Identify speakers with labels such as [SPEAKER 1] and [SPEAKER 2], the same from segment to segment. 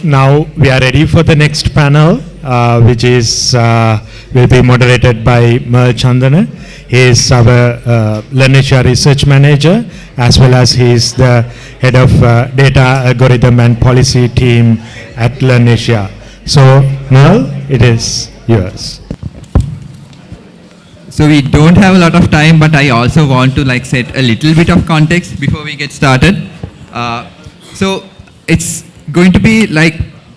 [SPEAKER 1] now we are ready for the next panel, which is will be moderated by Merl Chandana. He is our LIRNEasia research manager, as well as he is the head of data algorithm and policy team at LIRNEasia. So Merl, it is yours.
[SPEAKER 2] So we don't have a lot of time, but I also want to set a little bit of context before we get started. So it's going to be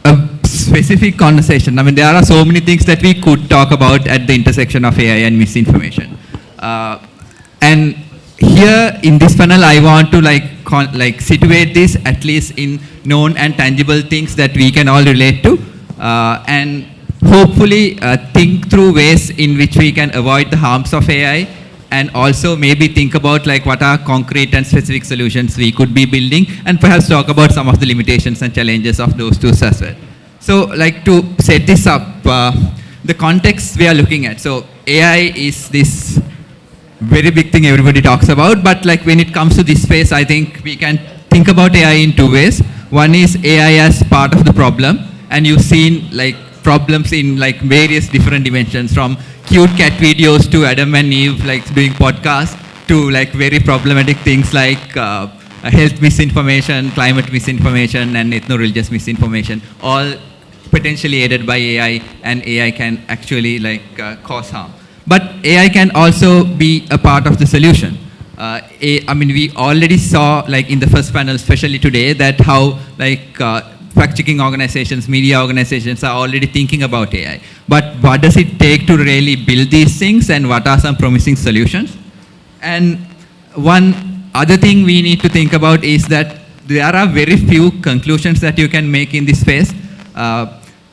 [SPEAKER 2] a specific conversation. I mean, there are so many things that we could talk about at the intersection of AI and misinformation. And here in this panel, I want to situate this at least in known and tangible things that we can all relate to, and hopefully think through ways in which we can avoid the harms of AI, and also maybe think about what are concrete and specific solutions we could be building, and perhaps talk about some of the limitations and challenges of those tools as well. So to set this up, the context we are looking at. So AI is this very big thing everybody talks about, but when it comes to this space, I think we can think about AI in two ways. One is AI as part of the problem, and you've seen problems in various different dimensions, from cute cat videos to Adam and Eve doing podcasts, to very problematic things like health misinformation, climate misinformation, and ethno-religious misinformation, all potentially aided by AI, and AI can actually cause harm. But AI can also be a part of the solution. I mean, we already saw in the first panel, especially today, that how fact-checking organizations, media organizations are already thinking about AI. But what does it take to really build these things, and what are some promising solutions? And one other thing we need to think about is that there are very few conclusions that you can make in this space.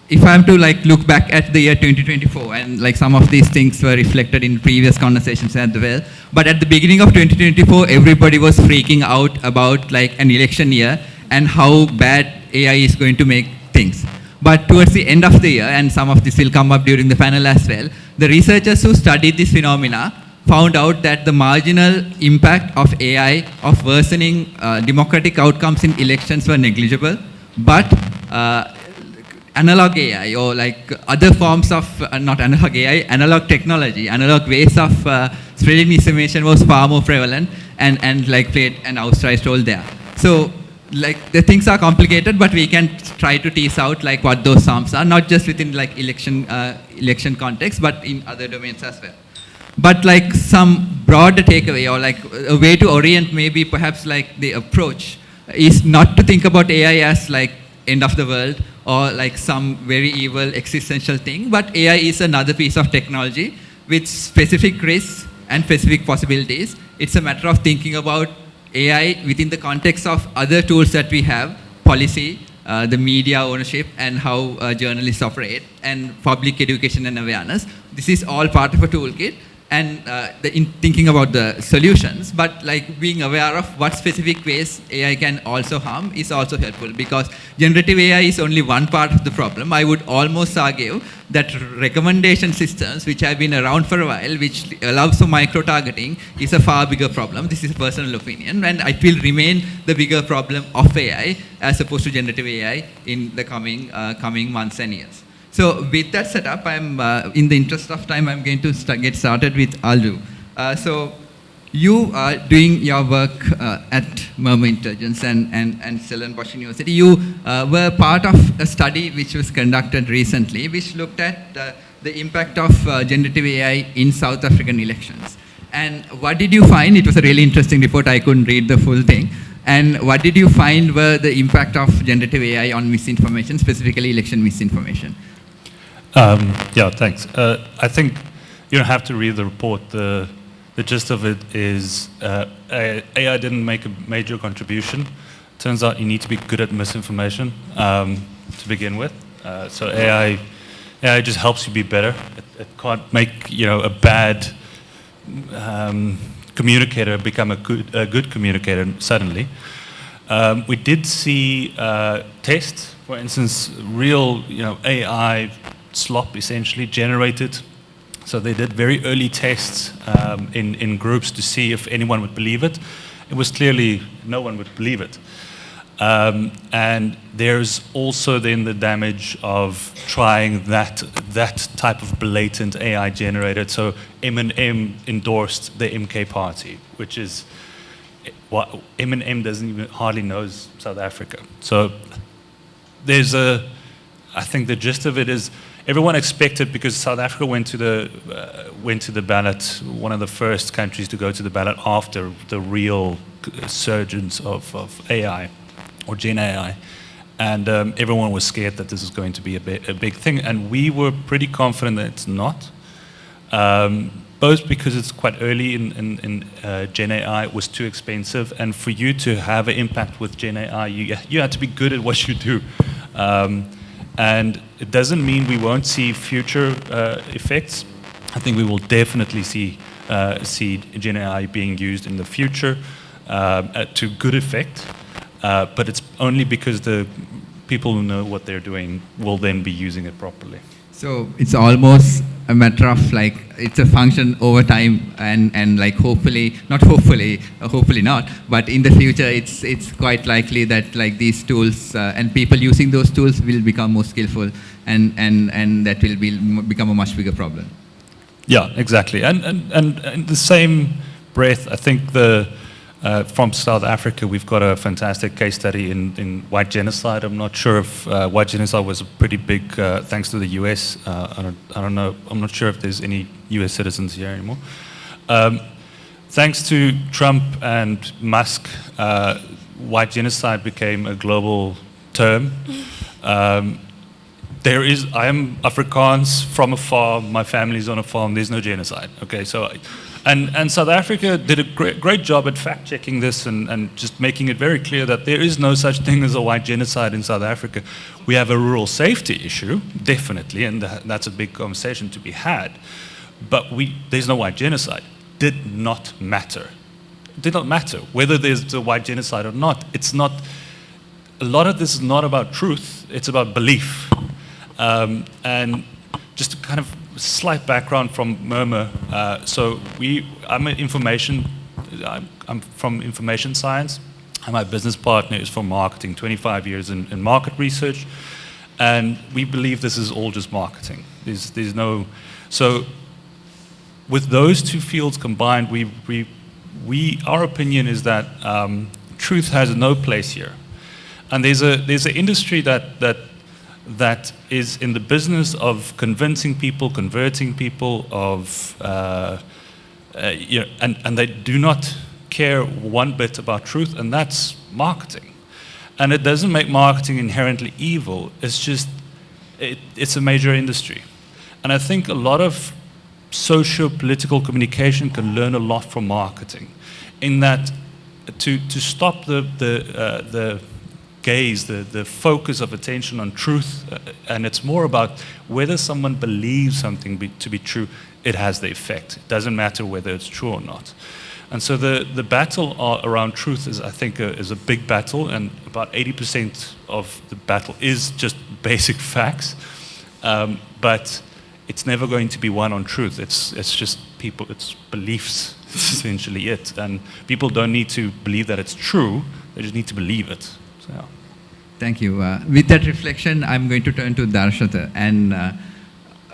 [SPEAKER 2] If I am to look back at the year 2024, and some of these things were reflected in previous conversations as well, but at the beginning of 2024, everybody was freaking out about an election year and how bad AI is going to make things. But towards the end of the year, and some of this will come up during the panel as well, the researchers who studied this phenomena found out that the marginal impact of AI of worsening democratic outcomes in elections were negligible, but analog AI, or other forms of, not analog AI, analog technology, analog ways of spreading misinformation was far more prevalent, and played an outsized role there. So the things are complicated, but we can try to tease out what those harms are, not just within election context, but in other domains as well. But some broader takeaway, or a way to orient maybe perhaps the approach is not to think about AI as end of the world, or some very evil existential thing, but AI is another piece of technology with specific risks and specific possibilities. It's a matter of thinking about AI within the context of other tools that we have, policy, the media ownership, and how journalists operate, and public education and awareness. This is all part of a toolkit, and in thinking about the solutions, but being aware of what specific ways AI can also harm is also helpful, because generative AI is only one part of the problem. I would almost argue that recommendation systems, which have been around for a while, which allows for micro-targeting, is a far bigger problem. This is personal opinion, and it will remain the bigger problem of AI as opposed to generative AI in the coming months and years. So with that setup, I'm in the interest of time, I'm going to get started with Aldu. So you are doing your work at Murmur Intelligence and Stellenbosch University. You were part of a study which was conducted recently, which looked at the impact of generative AI in South African elections. And what did you find? It was a really interesting report. I couldn't read the full thing. And what did you find were the impact of generative AI on misinformation, specifically election misinformation?
[SPEAKER 3] Yeah, thanks. I think you don't have to read the report. The gist of it is AI didn't make a major contribution. Turns out you need to be good at misinformation to begin with. So AI just helps you be better. It can't make a bad communicator become a good communicator suddenly. We did see tests, for instance, real AI slop essentially generated. So they did very early tests in groups to see if anyone would believe it. It was clearly no one would believe it. And there's also then the damage of trying that type of blatant AI generated. So M&M endorsed the MK party, which is what M&M doesn't even hardly knows South Africa. So there's I think the gist of it is everyone expected, because South Africa went to the ballot, one of the first countries to go to the ballot after the real surgence of AI or Gen AI, and everyone was scared that this was going to be a big thing, and we were pretty confident that it's not. Both because it's quite early in Gen AI, it was too expensive, and for you to have an impact with Gen AI, you had to be good at what you do. And it doesn't mean we won't see future effects. I think we will definitely see Gen AI being used in the future to good effect, but it's only because the people who know what they're doing will then be using it properly.
[SPEAKER 2] So it's almost a matter of like, it's a function over time, and like hopefully not, but in the future it's quite likely that like these tools and people using those tools will become more skillful, and that will become a much bigger problem.
[SPEAKER 3] Yeah, exactly. And in the same breath, I think from South Africa, we've got a fantastic case study in white genocide. I'm not sure if white genocide was pretty big thanks to the US. I don't know. I'm not sure if there's any US citizens here anymore. Thanks to Trump and Musk, white genocide became a global term. I am Afrikaans from a farm. My family's on a farm. There's no genocide. Okay, so. And South Africa did a great job at fact-checking this and just making it very clear that there is no such thing as a white genocide in South Africa. We have a rural safety issue, definitely, and that's a big conversation to be had. But there's no white genocide. Did not matter. It did not matter whether there's a white genocide or not. It's not. A lot of this is not about truth. It's about belief. And just to kind of slight background from Murmur. I'm from information science, and my business partner is from marketing, 25 years in market research, and we believe this is all just marketing. There's no, so with those two fields combined, our opinion is that truth has no place here, and there's an industry that is in the business of convincing people, converting people, and they do not care one bit about truth, and that's marketing. And it doesn't make marketing inherently evil. It's just, it's a major industry. And I think a lot of socio-political communication can learn a lot from marketing, in that to stop the gaze, the focus of attention on truth, and it's more about whether someone believes something to be true, it has the effect. It doesn't matter whether it's true or not. And so the battle around truth is, I think, is a big battle, and about 80% of the battle is just basic facts, but it's never going to be won on truth. It's just people, it's beliefs, it's essentially it. And people don't need to believe that it's true, they just need to believe it. So, yeah.
[SPEAKER 2] Thank you. With that reflection, I'm going to turn to Darshatha. And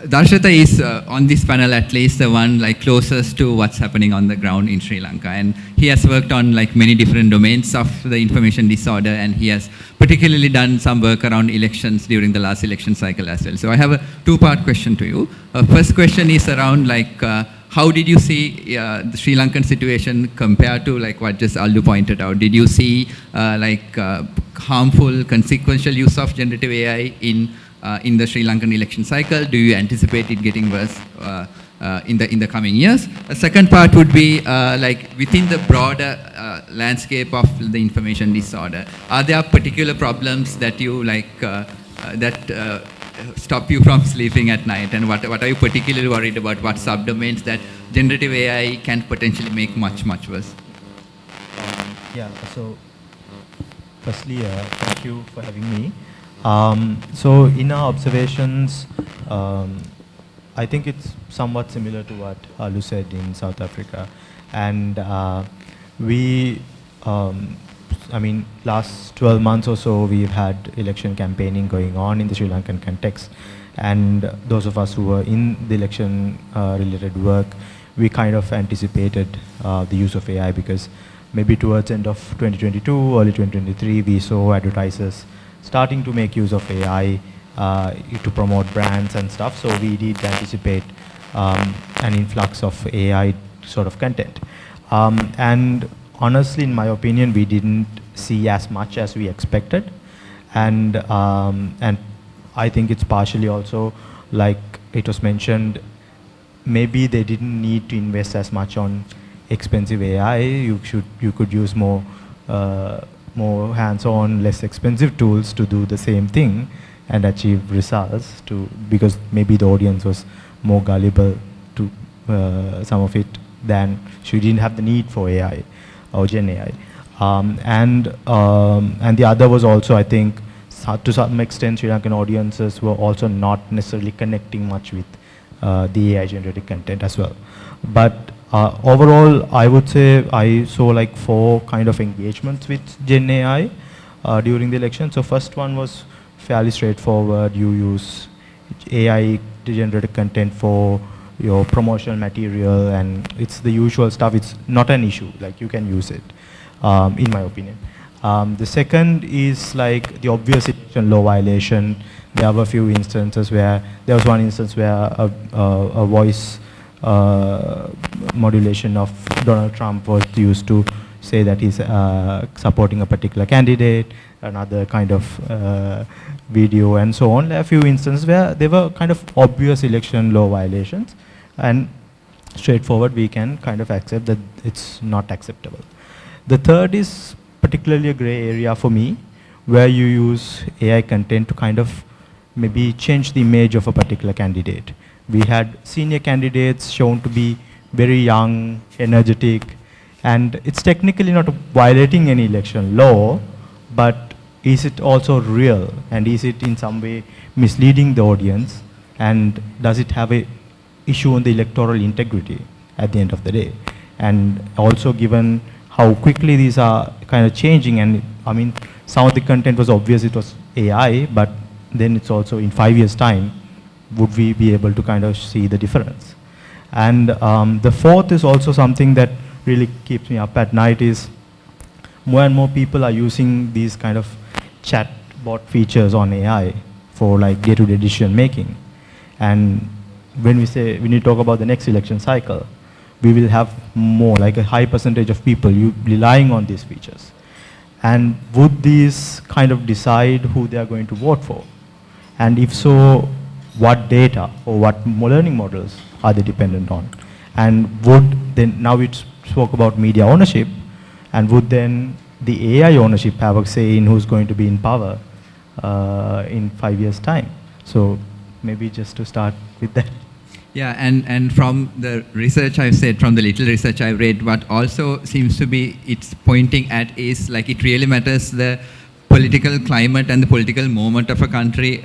[SPEAKER 2] Darshatha is, on this panel at least, the one like closest to what's happening on the ground in Sri Lanka. And he has worked on like many different domains of the information disorder, and he has particularly done some work around elections during the last election cycle as well. So I have a two-part question to you. First question is around like, how did you see the Sri Lankan situation compared to like what just Aldu pointed out? Did you see harmful, consequential use of generative AI in the Sri Lankan election cycle? Do you anticipate it getting worse in the coming years? The second part would be like within the broader landscape of the information disorder, are there particular problems that you like that stop you from sleeping at night, and what are you particularly worried about? What subdomains that generative AI can potentially make much worse?
[SPEAKER 4] Yeah, so firstly, thank you for having me. So in our observations, I think it's somewhat similar to what Aldu said in South Africa, and we I mean, last 12 months or so, we've had election campaigning going on in the Sri Lankan context. And those of us who were in the election related work, we kind of anticipated the use of AI, because maybe towards end of 2022, early 2023, we saw advertisers starting to make use of AI to promote brands and stuff. So we did anticipate an influx of AI sort of content. And honestly, in my opinion, we didn't see as much as we expected. And I think it's partially also, like it was mentioned, maybe they didn't need to invest as much on expensive AI. You could use more hands-on, less expensive tools to do the same thing and achieve results. Because maybe the audience was more gullible to some of it than she didn't have the need for AI or Gen AI. And the other was also, I think, to some extent, Sri Lankan audiences were also not necessarily connecting much with the AI-generated content as well. But overall, I would say I saw like 4 kind of engagements with Gen AI during the election. So first one was fairly straightforward. You use AI-generated content for your promotional material, and it's the usual stuff. It's not an issue. Like, you can use it, in my opinion. The second is like the obvious election law violation. There were a few instances where, there was one instance where a voice modulation of Donald Trump was used to say that he's supporting a particular candidate, another kind of video and so on. There are a few instances where there were kind of obvious election law violations, and straightforward we can kind of accept that it's not acceptable. The third is particularly a gray area for me, where you use AI content to kind of maybe change the image of a particular candidate. We had senior candidates shown to be very young, energetic, and it's technically not violating any election law, but is it also real? And is it in some way misleading the audience? And does it have a issue on the electoral integrity at the end of the day? And also, given how quickly these are kind of changing, and I mean, some of the content was obvious it was AI, but then it's also in 5 years' time, would we be able to kind of see the difference? And the fourth is also something that really keeps me up at night, is more and more people are using these kind of chatbot features on AI for like day-to-day decision making. And when we talk about the next election cycle, we will have more, like a high percentage of people relying on these features. And would these kind of decide who they are going to vote for? And if so, what data or what learning models are they dependent on? And would then, now we spoke about media ownership, and would then the AI ownership have a say in who's going to be in power in 5 years' time? So maybe just to start with that.
[SPEAKER 2] Yeah, and from the research I've said, from the little research I've read, what also seems to be it's pointing at is like it really matters the political climate and the political moment of a country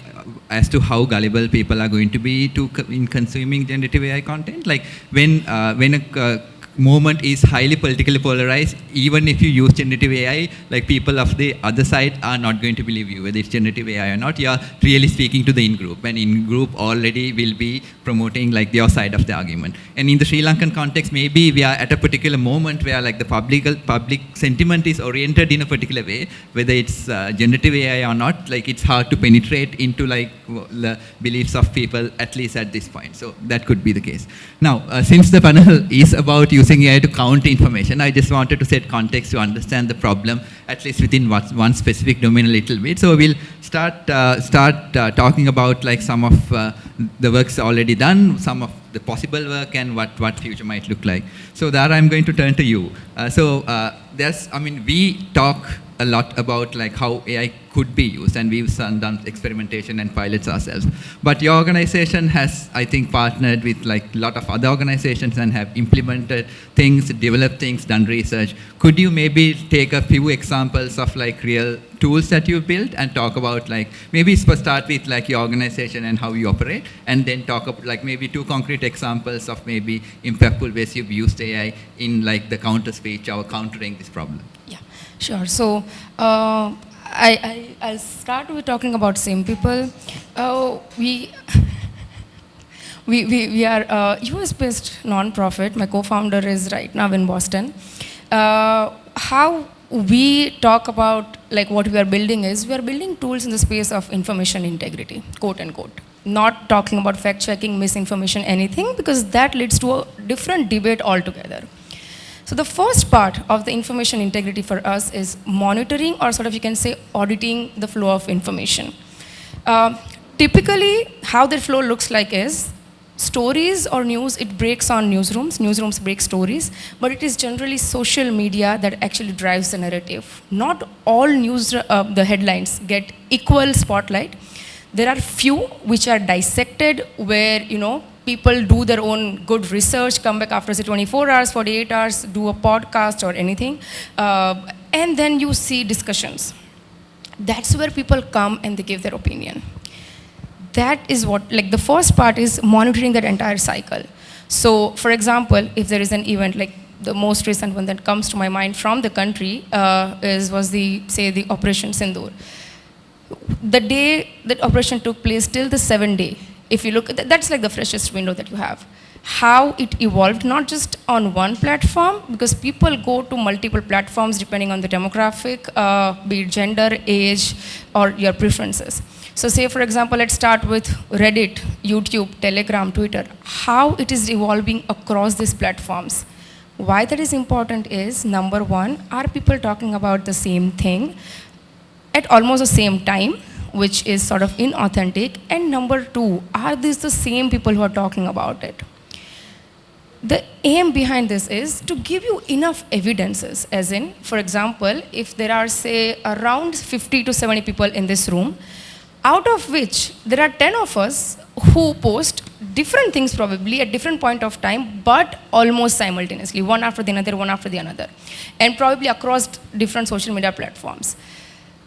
[SPEAKER 2] as to how gullible people are going to be in consuming generative AI content. Like when a movement is highly politically polarized, even if you use generative AI, like people of the other side are not going to believe you, whether it's generative AI or not. You're really speaking to the in-group, and in-group already will be promoting like your side of the argument. And in the Sri Lankan context, maybe we are at a particular moment where like the public sentiment is oriented in a particular way, whether it's generative AI or not, like it's hard to penetrate into like the beliefs of people, at least at this point. So that could be the case. Now, since the panel is about using AI to count information, I just wanted to set context to understand the problem, at least within one specific domain a little bit. So we'll start talking about like some of the works already done, some of the possible work, and what future might look like. So Dhara, I'm going to turn to you. We talk a lot about like how AI could be used, and we've done experimentation and pilots ourselves. But your organization has, I think, partnered with like a lot of other organizations and have implemented things, developed things, done research. Could you maybe take a few examples of like real tools that you built and talk about like, maybe start with like your organization and how you operate, and then talk about like maybe 2 concrete examples of maybe impactful ways you've used AI in like the counter speech or countering this problem?
[SPEAKER 5] Yeah. Sure. So I'll start with talking about SimPPL. We we are a US-based non-profit. My co-founder is right now in Boston. How we talk about like what we are building is we are building tools in the space of information integrity, quote unquote. Not talking about fact checking, misinformation, anything, because that leads to a different debate altogether. So the first part of the information integrity for us is monitoring, or sort of you can say auditing the flow of information. Typically, how the flow looks like is stories or news, it breaks on newsrooms break stories, but it is generally social media that actually drives the narrative. Not all news, the headlines get equal spotlight. There are few which are dissected where, you know, people do their own good research, come back after say 24 hours, 48 hours, do a podcast or anything, and then you see discussions. That's where people come and they give their opinion. That is what, like the first part is monitoring that entire cycle. So for example, if there is an event, like the most recent one that comes to my mind from the country was the Operation Sindoor. The day that operation took place till the 7th day, if you look at that's like the freshest window that you have. How it evolved, not just on one platform, because people go to multiple platforms depending on the demographic, be it gender, age, or your preferences. So say, for example, let's start with Reddit, YouTube, Telegram, Twitter, how it is evolving across these platforms. Why that is important is, number one, are people talking about the same thing at almost the same time, which is sort of inauthentic, and number two, are these the same people who are talking about it? The aim behind this is to give you enough evidences, as in, for example, if there are, say, around 50 to 70 people in this room, out of which there are 10 of us who post different things probably at different point of time, but almost simultaneously, one after the other, and probably across different social media platforms.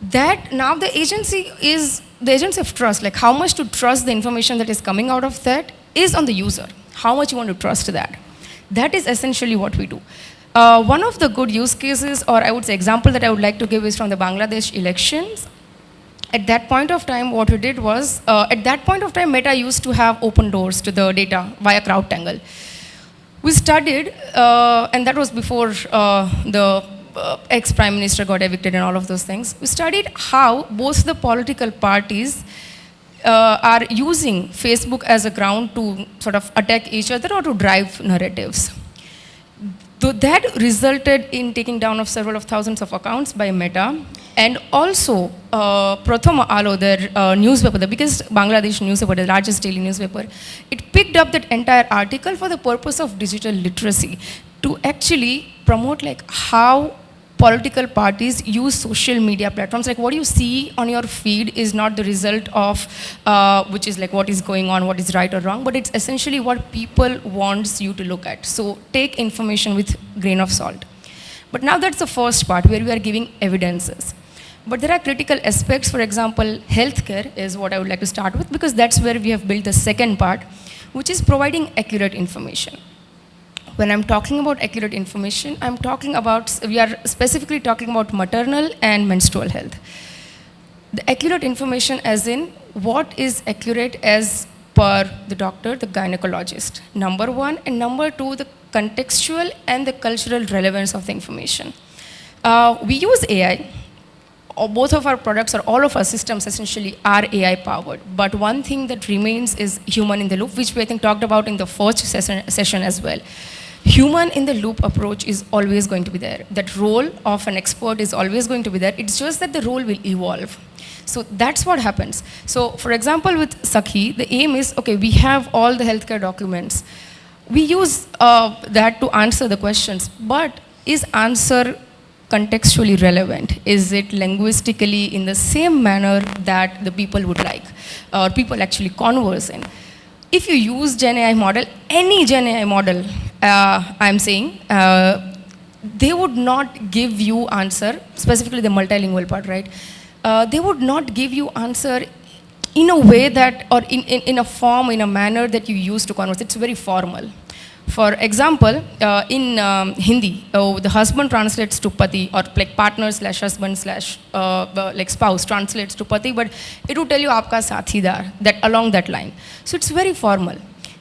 [SPEAKER 5] That now the agency of trust, like how much to trust the information that is coming out of that is on the user. How much you want to trust that. That is essentially what we do. One of the good use cases, or I would say example that I would like to give is from the Bangladesh elections. At that point of time, what we did was, at that point of time, Meta used to have open doors to the data via CrowdTangle. We studied, and that was before the ex-prime minister got evicted and all of those things. We studied how both the political parties are using Facebook as a ground to sort of attack each other or to drive narratives. So that resulted in taking down of several of thousands of accounts by Meta, and also Prathama Alo, their newspaper, the biggest Bangladesh newspaper, the largest daily newspaper, it picked up that entire article for the purpose of digital literacy to actually promote like how political parties use social media platforms. Like what you see on your feed is not the result of, which is like what is going on, what is right or wrong, but it's essentially what people wants you to look at. So take information with grain of salt. But now that's the first part where we are giving evidences. But there are critical aspects. For example, healthcare is what I would like to start with, because that's where we have built the second part, which is providing accurate information. When I'm talking about accurate information, we are specifically talking about maternal and menstrual health. The accurate information as in what is accurate as per the doctor, the gynecologist, number one, and number two, the contextual and the cultural relevance of the information. We use AI. Both of our products or all of our systems essentially are AI powered. But one thing that remains is human in the loop, which we I think talked about in the first session as well. Human in the loop approach is always going to be there. That role of an expert is always going to be there. It's just that the role will evolve. So that's what happens. So for example, with Sakhi, the aim is, okay, we have all the healthcare documents. We use that to answer the questions, but is answer contextually relevant? Is it linguistically in the same manner that the people would like, or people actually converse in? If you use Gen AI model, any Gen AI model, I'm saying, they would not give you answer, specifically the multilingual part, right? They would not give you answer in a way that, or in a form, in a manner that you use to converse. It's very formal. For example, in Hindi, the husband translates to pati, or like partner slash husband slash like spouse translates to pati, but it will tell you aapka sathidar, that along that line. So it's very formal.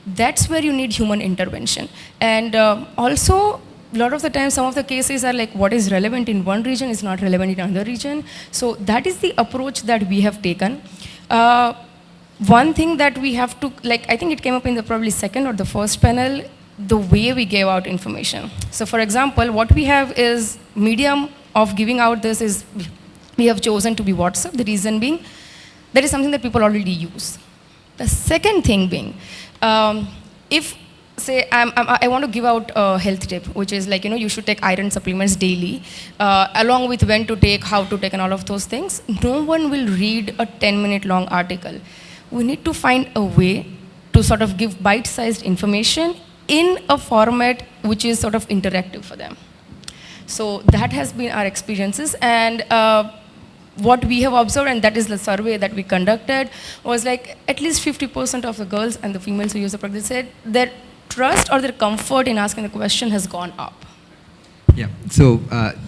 [SPEAKER 5] That's where you need human intervention. And also, a lot of the time, some of the cases are like what is relevant in one region is not relevant in another region. So that is the approach that we have taken. One thing that we have to, like, I think it came up in the probably second or the first panel, the way we gave out information. So for example, what we have is medium of giving out this is, we have chosen to be WhatsApp, the reason being, that is something that people already use. The second thing being, if say I want to give out a health tip, which is like, you should take iron supplements daily, along with when to take, how to take, and all of those things, no one will read a 10-minute long article. We need to find a way to sort of give bite-sized information in a format which is sort of interactive for them. So that has been our experiences, and what we have observed, and that is the survey that we conducted, was like at least 50% of the girls and the females who use the product said their trust or their comfort in asking the question has gone up.
[SPEAKER 2] Yeah, so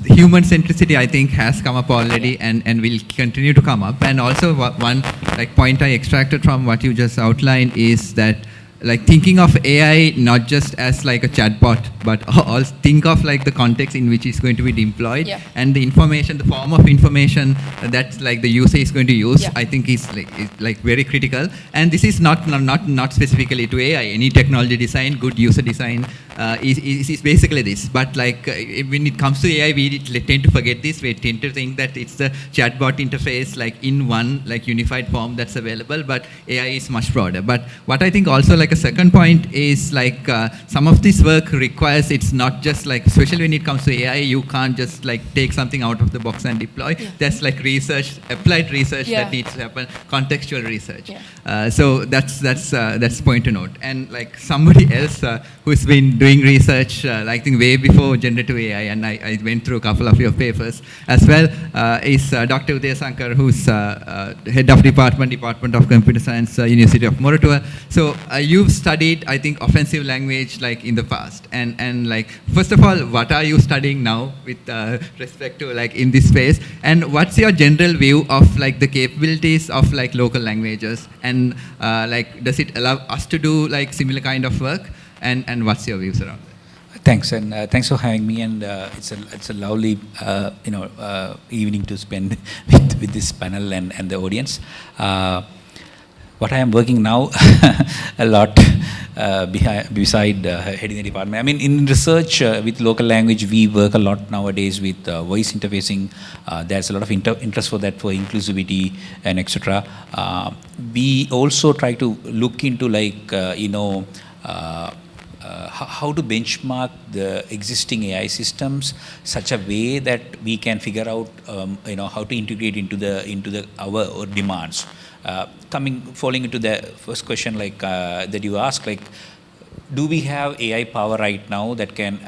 [SPEAKER 2] human centricity, I think, has come up already, and will continue to come up. And also one like point I extracted from what you just outlined is that, like, thinking of AI not just as like a chatbot, but also think of like the context in which it's going to be deployed, and the information, the form of information that like the user is going to use, I think is like very critical. And this is not specifically to AI. Any technology design, good user design is basically this. But like when it comes to AI, we tend to forget this. We tend to think that it's the chatbot interface like in one like unified form that's available, but AI is much broader. But what I think also like a second point is like some of this work requires, it's not just like, especially when it comes to AI, you can't just like take something out of the box and deploy. There's like research, applied research that needs to happen, contextual research. So that's point to note. And like somebody else who's been doing research, I think way before generative AI, and I went through a couple of your papers as well, is Dr. Uthayasanker, who's head of Department of Computer Science, University of Moratuwa. So you've studied, I think, offensive language like in the past, and like, first of all, what are you studying now with respect to like in this space, and what's your general view of like the capabilities of like local languages, and like does it allow us to do like similar kind of work, and what's your views around that?
[SPEAKER 6] Thanks, and thanks for having me, and it's a lovely evening to spend with this panel and the audience. What I am working now a lot beside heading the department. I mean, in research with local language, we work a lot nowadays with voice interfacing. There's a lot of interest for that, for inclusivity and etc. We also try to look into like how to benchmark the existing AI systems such a way that we can figure out how to integrate into our demands. Falling into the first question like that you asked, like, do we have AI power right now that can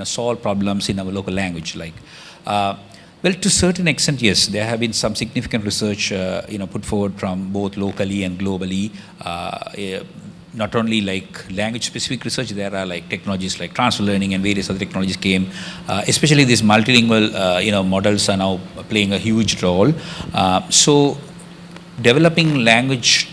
[SPEAKER 6] solve problems in our local language? Like, well, to a certain extent, yes. There have been some significant research put forward from both locally and globally. Not only like language-specific research, there are like technologies like transfer learning and various other technologies came. Especially these multilingual models are now playing a huge role. So developing language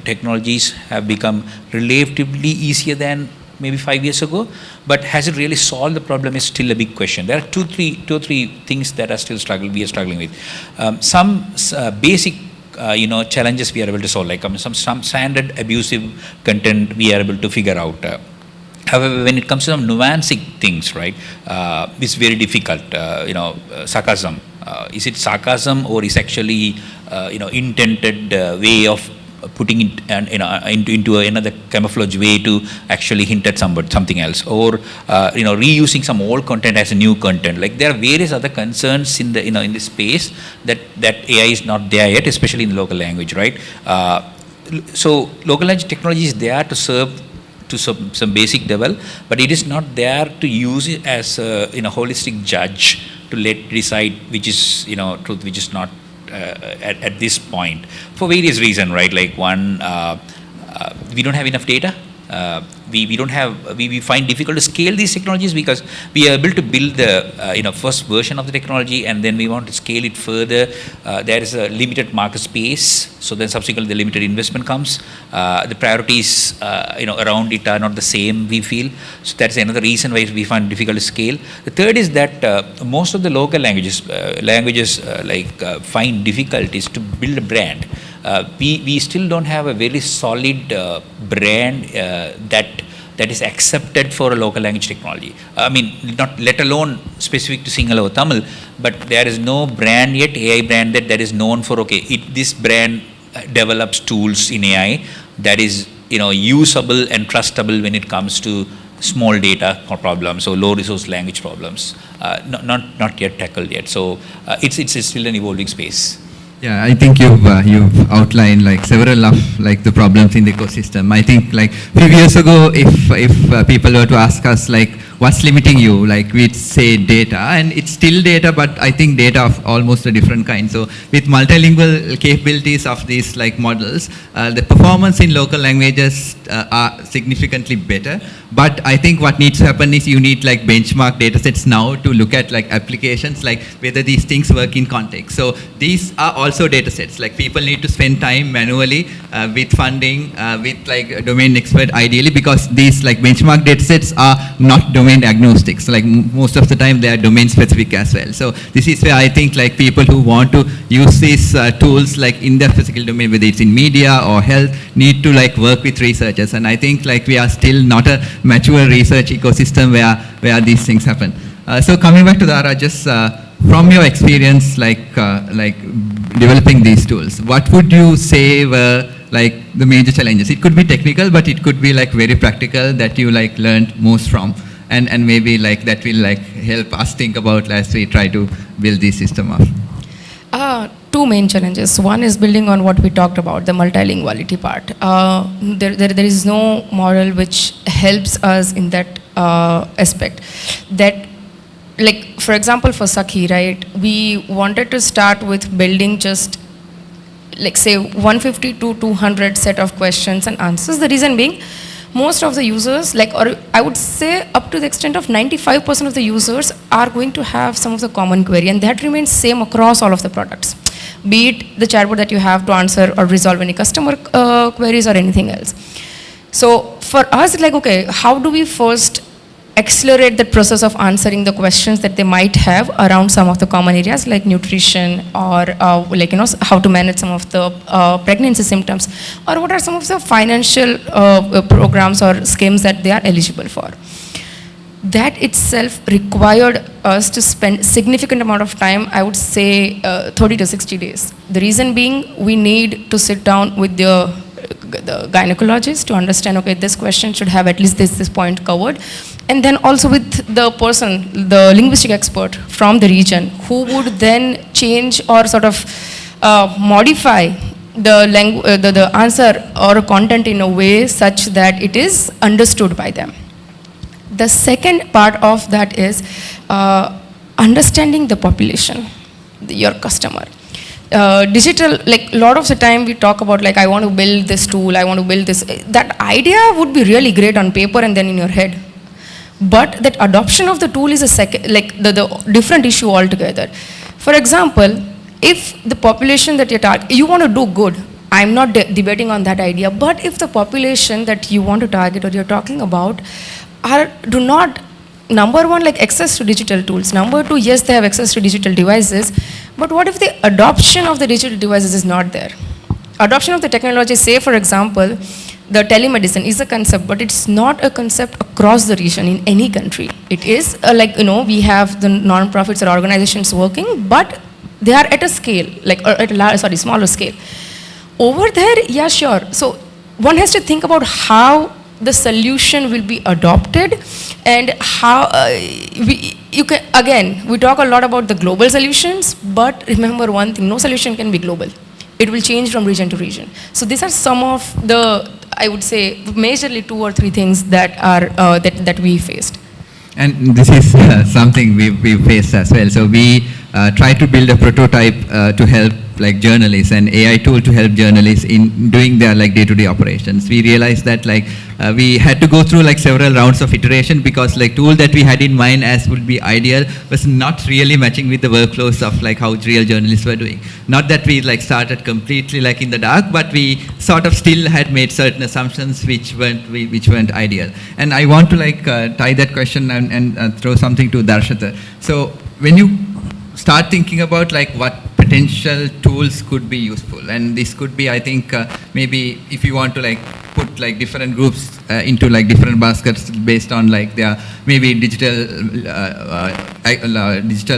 [SPEAKER 6] technologies have become relatively easier than maybe 5 years ago, but has it really solved the problem is still a big question. There are two or three things that are still we are struggling with. Some basic challenges we are able to solve, like some standard abusive content we are able to figure out. However, when it comes to some nuancing things, right, it's very difficult. Sarcasm. Is it sarcasm, or is actually intended way of putting it into another camouflage way to actually hint at something else, or reusing some old content as a new content. Like, there are various other concerns in the in this space that AI is not there yet, especially in local language, right? So local language technology is there to serve to some basic level, but it is not there to use it as a holistic judge to decide which is truth, which is not at this point, for various reasons, right? Like, one, we don't have enough data. we don't have, we find difficult to scale these technologies because we are able to build the first version of the technology, and then we want to scale it further. There is a limited market space, so then subsequently the limited investment comes. The priorities around it are not the same, we feel. So that's another reason why we find it difficult to scale. The third is that most of the local languages find difficulties to build a brand. We still don't have a very solid brand that is accepted for a local language technology. I mean, not let alone specific to Sinhala or Tamil, but there is no brand yet, AI brand that is known for, this brand develops tools in AI that is usable and trustable when it comes to small data problems or low resource language problems. Not yet tackled yet. So it's still an evolving space.
[SPEAKER 2] Yeah, I think you've outlined like several of like the problems in the ecosystem. I think like few years ago, if people were to ask us like what's limiting you, like we'd say data, and it's still data, but I think data of almost a different kind. So with multilingual capabilities of these like models, the performance in local languages are significantly better. But I think what needs to happen is you need like benchmark data sets now to look at like applications, like whether these things work in context. So these are also data sets. Like people need to spend time manually with funding, with like domain expert ideally, because these like benchmark data sets are not domain agnostic. So like most of the time they are domain specific as well. So this is where I think like people who want to use these tools like in their physical domain, whether it's in media or health, need to like work with researchers. And I think like we are still not a mature research ecosystem where these things happen. So coming back to Dhara, just from your experience like developing these tools, what would you say were like the major challenges? It could be technical, but it could be like very practical that you like learned most from, and maybe like that will like help us think about as we try to build this system up.
[SPEAKER 5] Two main challenges. One is building on what we talked about, the multilinguality part. There is no model which helps us in that aspect. That, like for example, for Sakhi, right? We wanted to start with building just like say 150 to 200 set of questions and answers. The reason being, most of the users, like, or I would say up to the extent of 95% of the users are going to have some of the common query, and that remains same across all of the products, be it the chatbot that you have to answer or resolve any customer queries or anything else. So for us, like, okay, how do we first accelerate the process of answering the questions that they might have around some of the common areas like nutrition or like, how to manage some of the pregnancy symptoms, or what are some of the financial programs or schemes that they are eligible for. That itself required us to spend significant amount of time, I would say 30 to 60 days. The reason being, we need to sit down with the gynecologist to understand, okay, this question should have at least this point covered. And then also with the person, the linguistic expert from the region, who would then change or sort of modify the answer or content in a way such that it is understood by them. The second part of that is understanding the population, your customer. Digital, like a lot of the time we talk about like, I want to build this tool, I want to build this. That idea would be really great on paper and then in your head. But that adoption of the tool is a second, like the different issue altogether. For example, if the population that you're targeting, you want to do good, I'm not debating on that idea, but if the population that you want to target or you're talking about do not, number one, like access to digital tools. Number two, yes, they have access to digital devices, but what if the adoption of the digital devices is not there? Adoption of the technology, say for example, the telemedicine is a concept, but it's not a concept across the region in any country. It is like, we have the non-profits or organizations working, but they are at a scale, like at a smaller scale. Over there, yeah, sure. So one has to think about how the solution will be adopted, and how you can, again, we talk a lot about the global solutions, but remember one thing, no solution can be global. It will change from region to region. So these are some of the, I would say, majorly 2 or 3 things that are that we faced.
[SPEAKER 2] And this is something we faced as well. So we tried to build a prototype to help like journalists and AI tool to help journalists in doing their like day-to-day operations. We realized that like we had to go through like several rounds of iteration because like tool that we had in mind as would be ideal was not really matching with the workflows of like how real journalists were doing. Not that we like started completely like in the dark, but we sort of still had made certain assumptions which weren't ideal. And I want to like tie that question and throw something to Darshatha. So when you start thinking about like what potential tools could be useful, and this could be, I think, maybe if you want to like put like different groups into like different baskets based on like their maybe digital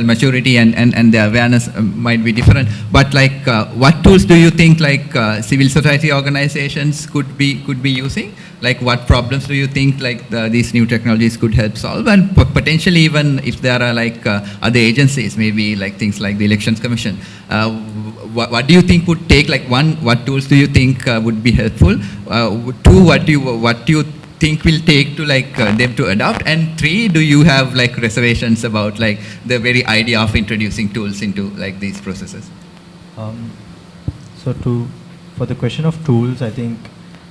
[SPEAKER 2] maturity and their awareness might be different. But like, what tools do you think like civil society organizations could be using? Like, what problems do you think like these new technologies could help solve? And potentially even if there are like other agencies, maybe like things like the Elections Commission, what do you think would take, like one, what tools do you think would be helpful? Two, what do you think will take to like them to adopt? And three, do you have like reservations about like the very idea of introducing tools into like these processes?
[SPEAKER 4] For the question of tools, I think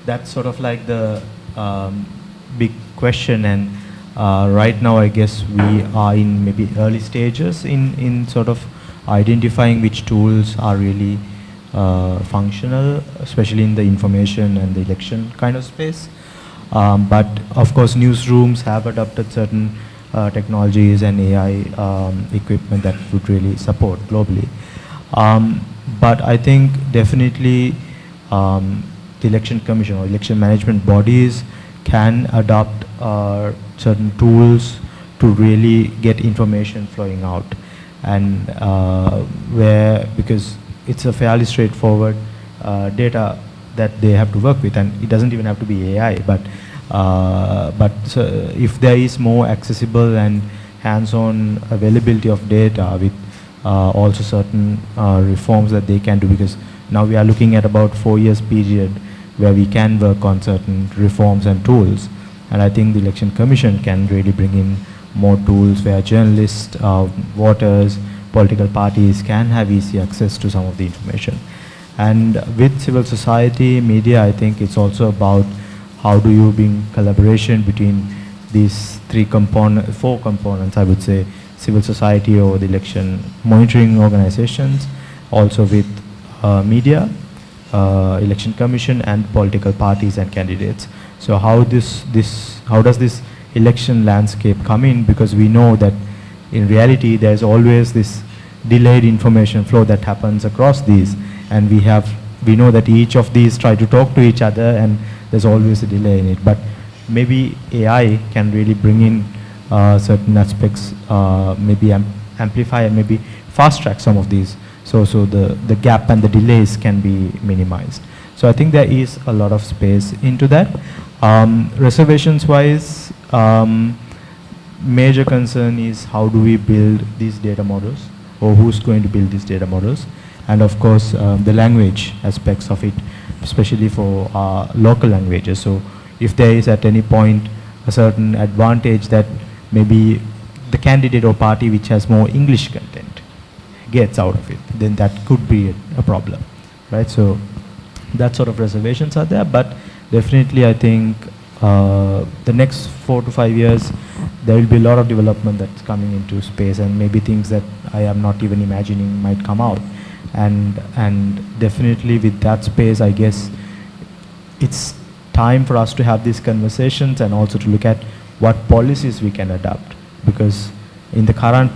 [SPEAKER 4] that's sort of like the big question, and right now I guess we are in maybe early stages in sort of identifying which tools are really functional, especially in the information and the election kind of space. But of course newsrooms have adopted certain technologies and AI equipment that would really support globally. But I think definitely the Election Commission or election management bodies can adopt certain tools to really get information flowing out, and because it's a fairly straightforward data that they have to work with, and it doesn't even have to be AI, but if there is more accessible and hands-on availability of data with also certain reforms that they can do, because now we are looking at about 4 years period where we can work on certain reforms and tools, and I think the Election Commission can really bring in more tools where journalists, voters, political parties can have easy access to some of the information. And with civil society, media, I think it's also about how do you bring collaboration between these four components, I would say, civil society or the election monitoring organizations, also with media, Election Commission, and political parties and candidates. So how does this election landscape come in? Because we know that in reality there's always this delayed information flow that happens across these, and we know that each of these try to talk to each other, and there's always a delay in it. But maybe AI can really bring in certain aspects, maybe amplify and maybe fast track some of these, so the gap and the delays can be minimized. So I think there is a lot of space into that. Reservations wise, major concern is how do we build these data models, or who's going to build these data models, and of course the language aspects of it, especially for local languages. So if there is at any point a certain advantage that maybe the candidate or party which has more English content gets out of it, then that could be a problem, right? So that sort of reservations are there, but definitely I think the next 4 to 5 years there will be a lot of development that's coming into space, and maybe things that I am not even imagining might come out, and definitely with that space I guess it's time for us to have these conversations and also to look at what policies we can adopt, because in the current,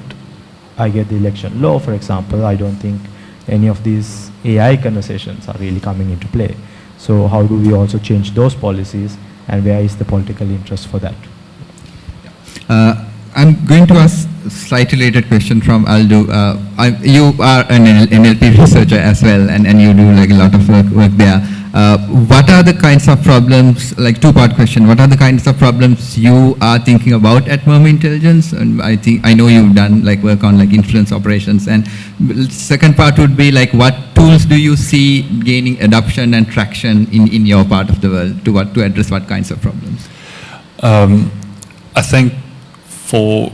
[SPEAKER 4] I get the election law, for example, I don't think any of these AI conversations are really coming into play. So how do we also change those policies, and where is the political interest for that?
[SPEAKER 2] I'm going to ask a slightly related question from Aldu. You are an NLP researcher as well, and you do like a lot of work there. What are the kinds of problems, like two-part question, what are the kinds of problems you are thinking about at Murmur Intelligence? And I know you've done like work on like influence operations, and second part would be like what tools do you see gaining adoption and traction in your part of the world to address what kinds of problems?
[SPEAKER 3] I think for,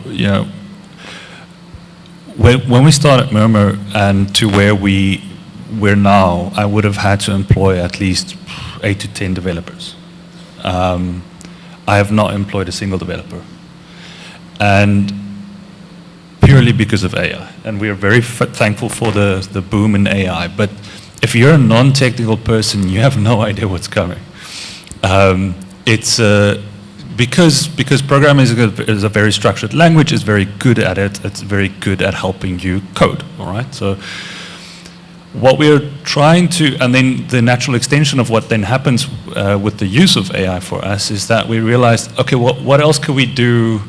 [SPEAKER 3] when we started Murmur and to where we where now I would have had to employ at least 8 to 10 developers. I have not employed a single developer. And purely because of AI. And we are very thankful for the boom in AI. But if you're a non-technical person, you have no idea what's coming. Because programming is a very structured language, it's very good at it, it's very good at helping you code, all right? So what we're trying to, and then the natural extension of what then happens with the use of AI for us is that we realized, okay, what else could we do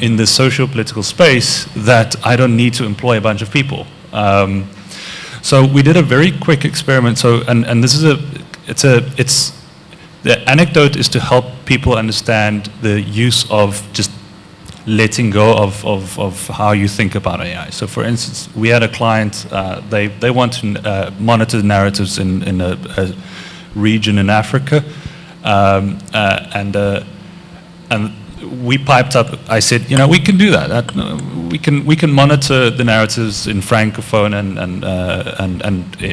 [SPEAKER 3] in the socio-political space that I don't need to employ a bunch of people? So we did a very quick experiment. So, and this is the anecdote is to help people understand the use of just letting go of how you think about AI. So for instance, we had a client, they want to monitor narratives in a region in Africa, and we piped up. I said, we can do that. We can monitor the narratives in Francophone and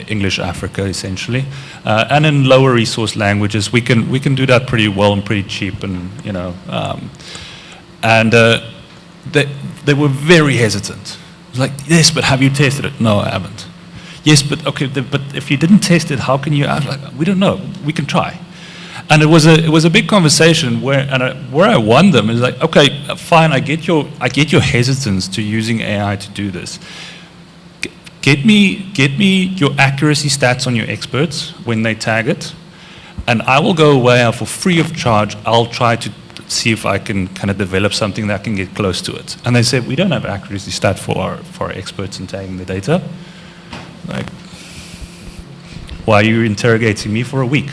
[SPEAKER 3] English Africa essentially, and in lower resource languages. We can do that pretty well and pretty cheap, and they were very hesitant. It was like, yes, but have you tested it? No, I haven't. Yes, but okay, but if you didn't test it, how can you? I was like, we don't know. We can try. And it was a big conversation where I won them is like, okay, fine, I get your hesitance to using AI to do this. Get me your accuracy stats on your experts when they tag it, and I will go away for free of charge. I'll try to see if I can kind of develop something that can get close to it. And they said, we don't have accuracy stat for our experts in tagging the data. Like, why are you interrogating me for a week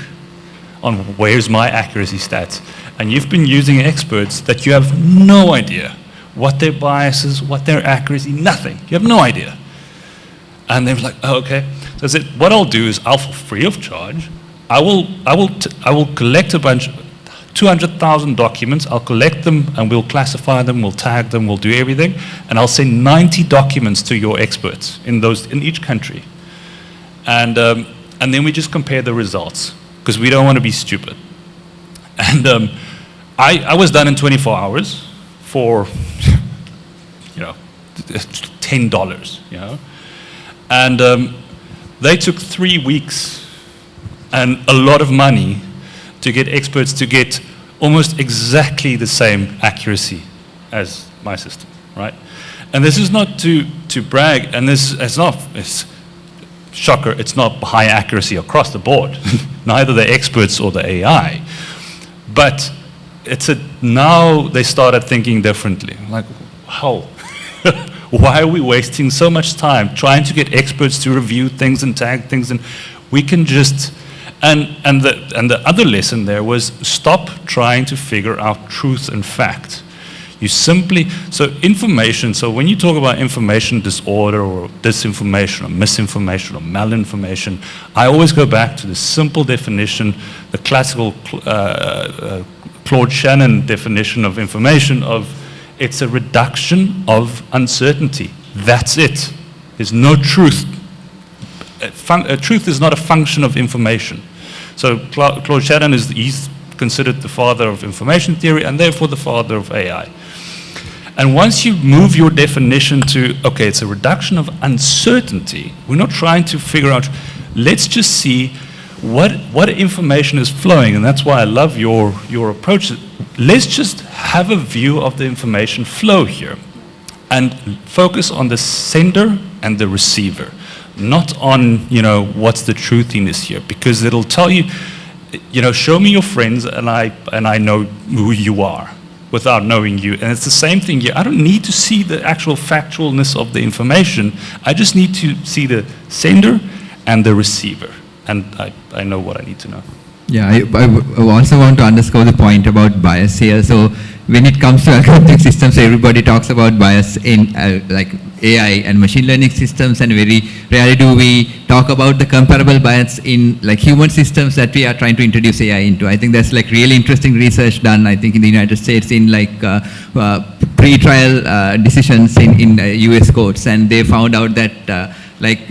[SPEAKER 3] on where's my accuracy stats? And you've been using experts that you have no idea what their biases, what their accuracy, nothing. You have no idea. And they were like, oh, okay. So I said, what I'll do is I'll, for free of charge, I will collect a bunch, 200,000 documents, I'll collect them and we'll classify them, we'll tag them, we'll do everything, and I'll send 90 documents to your experts in each country. And then we just compare the results, because we don't want to be stupid. And I was done in 24 hours for, $10, And they took 3 weeks and a lot of money to get experts to get almost exactly the same accuracy as my system, right? And this is not to brag, and it's shocker, it's not high accuracy across the board, neither the experts or the AI. But now they started thinking differently. Like, how? Why are we wasting so much time trying to get experts to review things and tag things? And we can just, and the other lesson there was stop trying to figure out truth and fact. You simply, so when you talk about information disorder or disinformation or misinformation or malinformation, I always go back to the simple definition, the classical Claude Shannon definition of information it's a reduction of uncertainty. That's it. There's no truth. Truth is not a function of information. So Claude Shannon he's considered the father of information theory and therefore the father of AI. And once you move your definition to, okay, it's a reduction of uncertainty, we're not trying to figure out, let's just see what information is flowing, and that's why I love your approach. Let's just have a view of the information flow here and focus on the sender and the receiver, not on, what's the truthiness here, because it'll tell you, show me your friends and I know who you are without knowing you. And it's the same thing here. I don't need to see the actual factualness of the information. I just need to see the sender and the receiver. And I know what I need to know.
[SPEAKER 2] Yeah, I also want to underscore the point about bias here. So when it comes to algorithmic systems, everybody talks about bias in like AI and machine learning systems, and very rarely do we talk about the comparable bias in like human systems that we are trying to introduce AI into. I think that's like really interesting research done, I think, in the United States in like pre-trial decisions in US courts, and they found out that like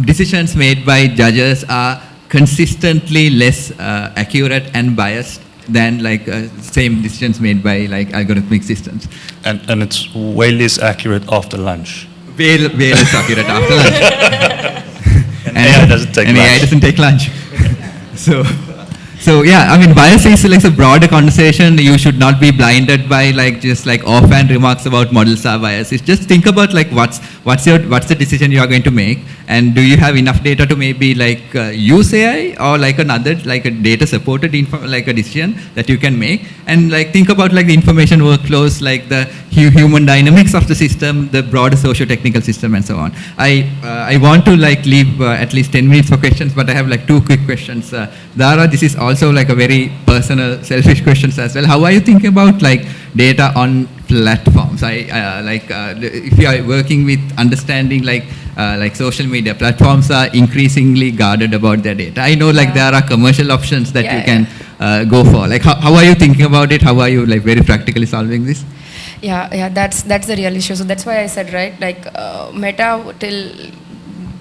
[SPEAKER 2] decisions made by judges are consistently less accurate and biased than like same decisions made by like algorithmic systems.
[SPEAKER 3] And it's way less accurate after lunch.
[SPEAKER 2] Way less accurate after lunch.
[SPEAKER 3] And AI doesn't take
[SPEAKER 2] and
[SPEAKER 3] lunch.
[SPEAKER 2] AI doesn't take lunch. So yeah, I mean, bias is like a broader conversation. You should not be blinded by like just like offhand remarks about models are biased. It's just think about like what's the decision you are going to make, and do you have enough data to maybe like use AI or like another like a data supported like a decision that you can make, and like think about like the information workflows, like the human dynamics of the system, the broader socio-technical system, and so on. I want to like leave at least 10 minutes for questions, but I have like 2 quick questions. Dhara, this is also like a very personal, selfish questions as well. How are you thinking about like data on platforms? If you are working with understanding like social media platforms are increasingly guarded about their data. I know like there are commercial options that you can go for. Like how are you thinking about it? How are you like very practically solving this?
[SPEAKER 5] Yeah, that's the real issue. So that's why I said, right, like Meta till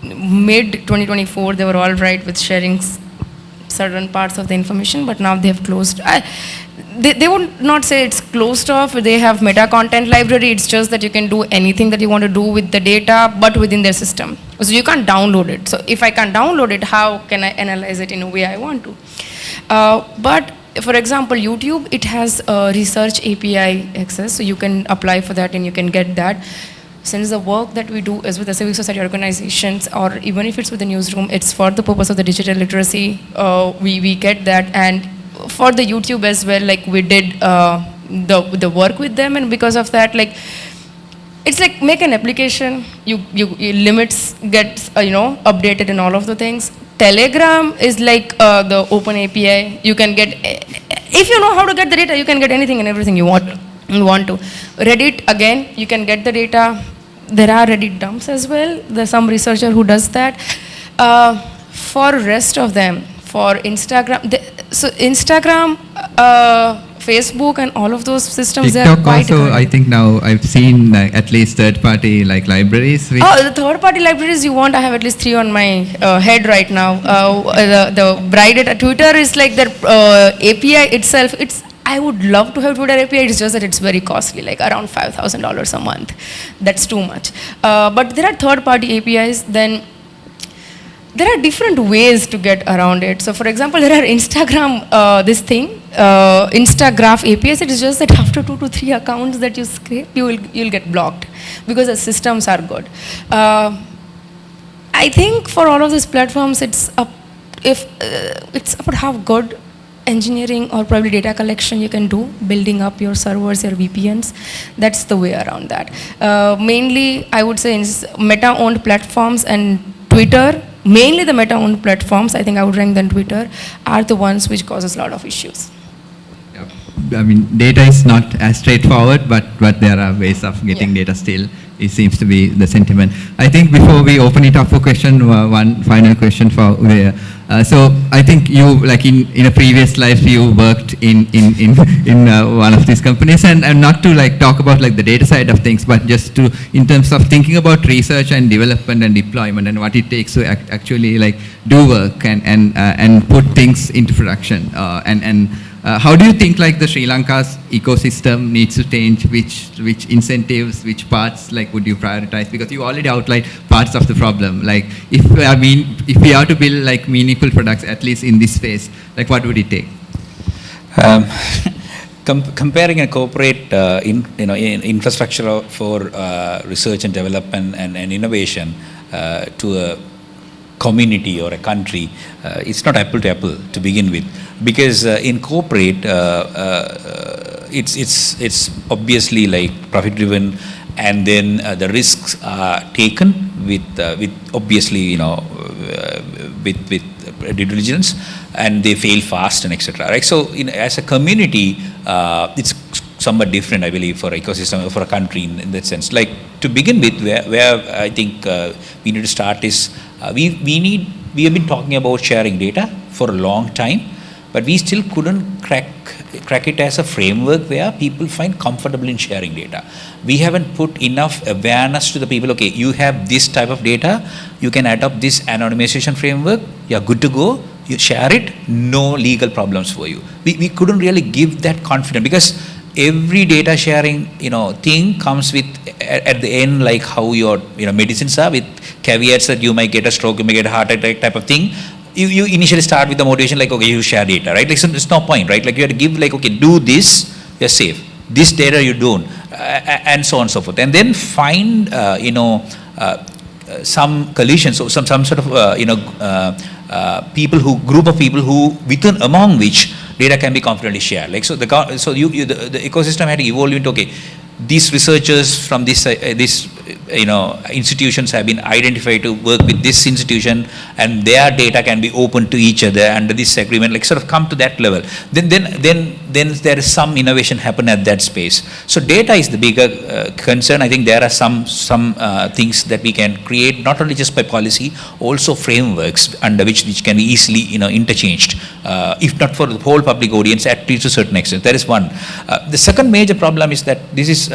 [SPEAKER 5] mid 2024 they were all right with sharing certain parts of the information, but now they have closed. They would not say it's closed off. They have meta content library. It's just that you can do anything that you want to do with the data, but within their system. So you can't download it. So if I can't download it, how can I analyze it in a way I want to? But for example, YouTube, it has a research API access, so you can apply for that and you can get that. Since the work that we do is with the civil society organizations, or even if it's with the newsroom, it's for the purpose of the digital literacy, we get that. And for the YouTube as well, like we did the work with them, and because of that, like it's like make an application, you limits get updated and all of the things. Telegram is like the open API. You can get, if you know how to get the data, you can get anything and everything you want to. Reddit, again, you can get the data. There are Reddit dumps as well. There's some researcher who does that. For rest of them, for Instagram, Instagram, Facebook and all of those systems,
[SPEAKER 2] TikTok
[SPEAKER 5] are quite
[SPEAKER 2] also,
[SPEAKER 5] good.
[SPEAKER 2] I think now I've seen at least third-party like libraries.
[SPEAKER 5] The third-party libraries you want, I have at least 3 on my head right now. The Bride Twitter is like their API itself. I would love to have Twitter API, it's just that it's very costly, like around $5,000 a month. That's too much. But there are third-party APIs, then there are different ways to get around it. So for example, there are Instagram, Instagraph APIs. It is just that after 2 to 3 accounts that you scrape, you'll get blocked because the systems are good. I think for all of these platforms, it's about how good engineering or probably data collection you can do, building up your servers, your VPNs. That's the way around that. Mainly, I would say Meta-owned platforms and Twitter, mainly the Meta-owned platforms, I think I would rank them Twitter, are the ones which causes a lot of issues.
[SPEAKER 2] I mean, data is not as straightforward, but there are ways of getting data still. It seems to be the sentiment. I think before we open it up for question, one final question for Udaya. So I think you, like in a previous life, you worked in one of these companies, and not to like talk about like the data side of things, but just to in terms of thinking about research and development and deployment and what it takes to actually like do work and put things into production. How do you think like the Sri Lanka's ecosystem needs to change? Which incentives, which parts like would you prioritize? Because you already outlined parts of the problem. Like if we are to build like meaningful products, at least in this phase, like what would it take?
[SPEAKER 6] Comparing a corporate infrastructure for research and development and innovation to a community or a country, it's not apple to apple to begin with, because in corporate it's obviously like profit driven, and then the risks are taken with obviously with due diligence, and they fail fast and etc. Right? So as a community, it's somewhat different, I believe, for ecosystem or for a country in that sense. Like to begin with, where I think we need to start is we have been talking about sharing data for a long time, but we still couldn't crack it as a framework where people find comfortable in sharing data. We haven't put enough awareness to the people, okay, you have this type of data, you can adopt this anonymization framework, you're good to go, you share it, no legal problems for you. We couldn't really give that confidence, because every data sharing, thing comes with, at the end, like how your, medicines are, with caveats that you might get a stroke, you may get a heart attack type of thing. You initially start with the motivation like, okay, you share data, right? Like, so there's no point, right? Like, you have to give, like, okay, do this, you're safe. This data you don't, and so on and so forth. And then find, some collision, so some sort of, group of people who, among which data can be confidently shared. Like, so the ecosystem had to evolve into, okay, these researchers from this institutions have been identified to work with this institution, and their data can be open to each other under this agreement, like sort of come to that level. Then there is some innovation happen at that space. So data is the bigger concern. I think there are some things that we can create, not only just by policy, also frameworks under which can be easily may if not for the whole public audience, at least to a certain extent. That is one. The second major problem is that this is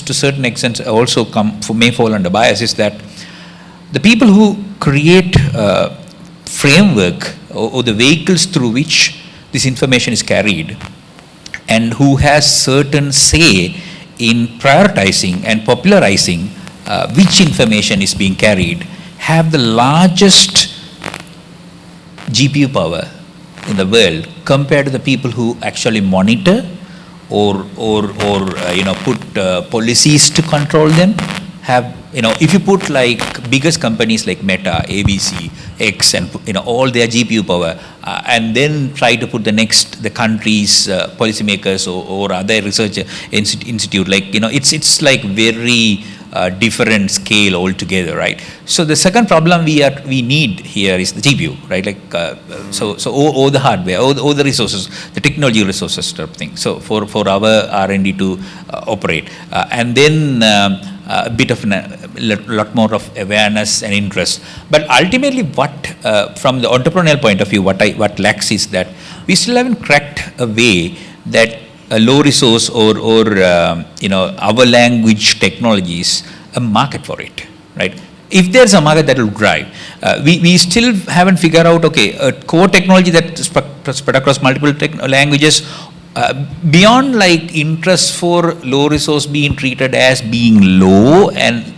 [SPEAKER 6] to a certain extent also may fall under bias, is that the people who create framework or the vehicles through which this information is carried, and who has certain say in prioritizing and popularizing which information is being carried, have the largest GPU power in the world compared to the people who actually monitor or put policies to control them. Have, if you put like biggest companies like Meta, ABC, X, and all their GPU power, and then try to put the country's policymakers or other research institute, like, it's like very different scale altogether, right? So the second problem we need here is the GPU, right? Like, so all the hardware, all the resources, the technology resources type of thing. So for our R&D to operate, and then a bit of a lot more of awareness and interest. But ultimately, what from the entrepreneurial point of view, what lacks is that we still haven't cracked a way that a low resource or our language technologies, a market for it, right? If there's a market that will drive, we still haven't figured out, okay, a core technology that spread across multiple languages, beyond like interest for low resource being treated as being low, and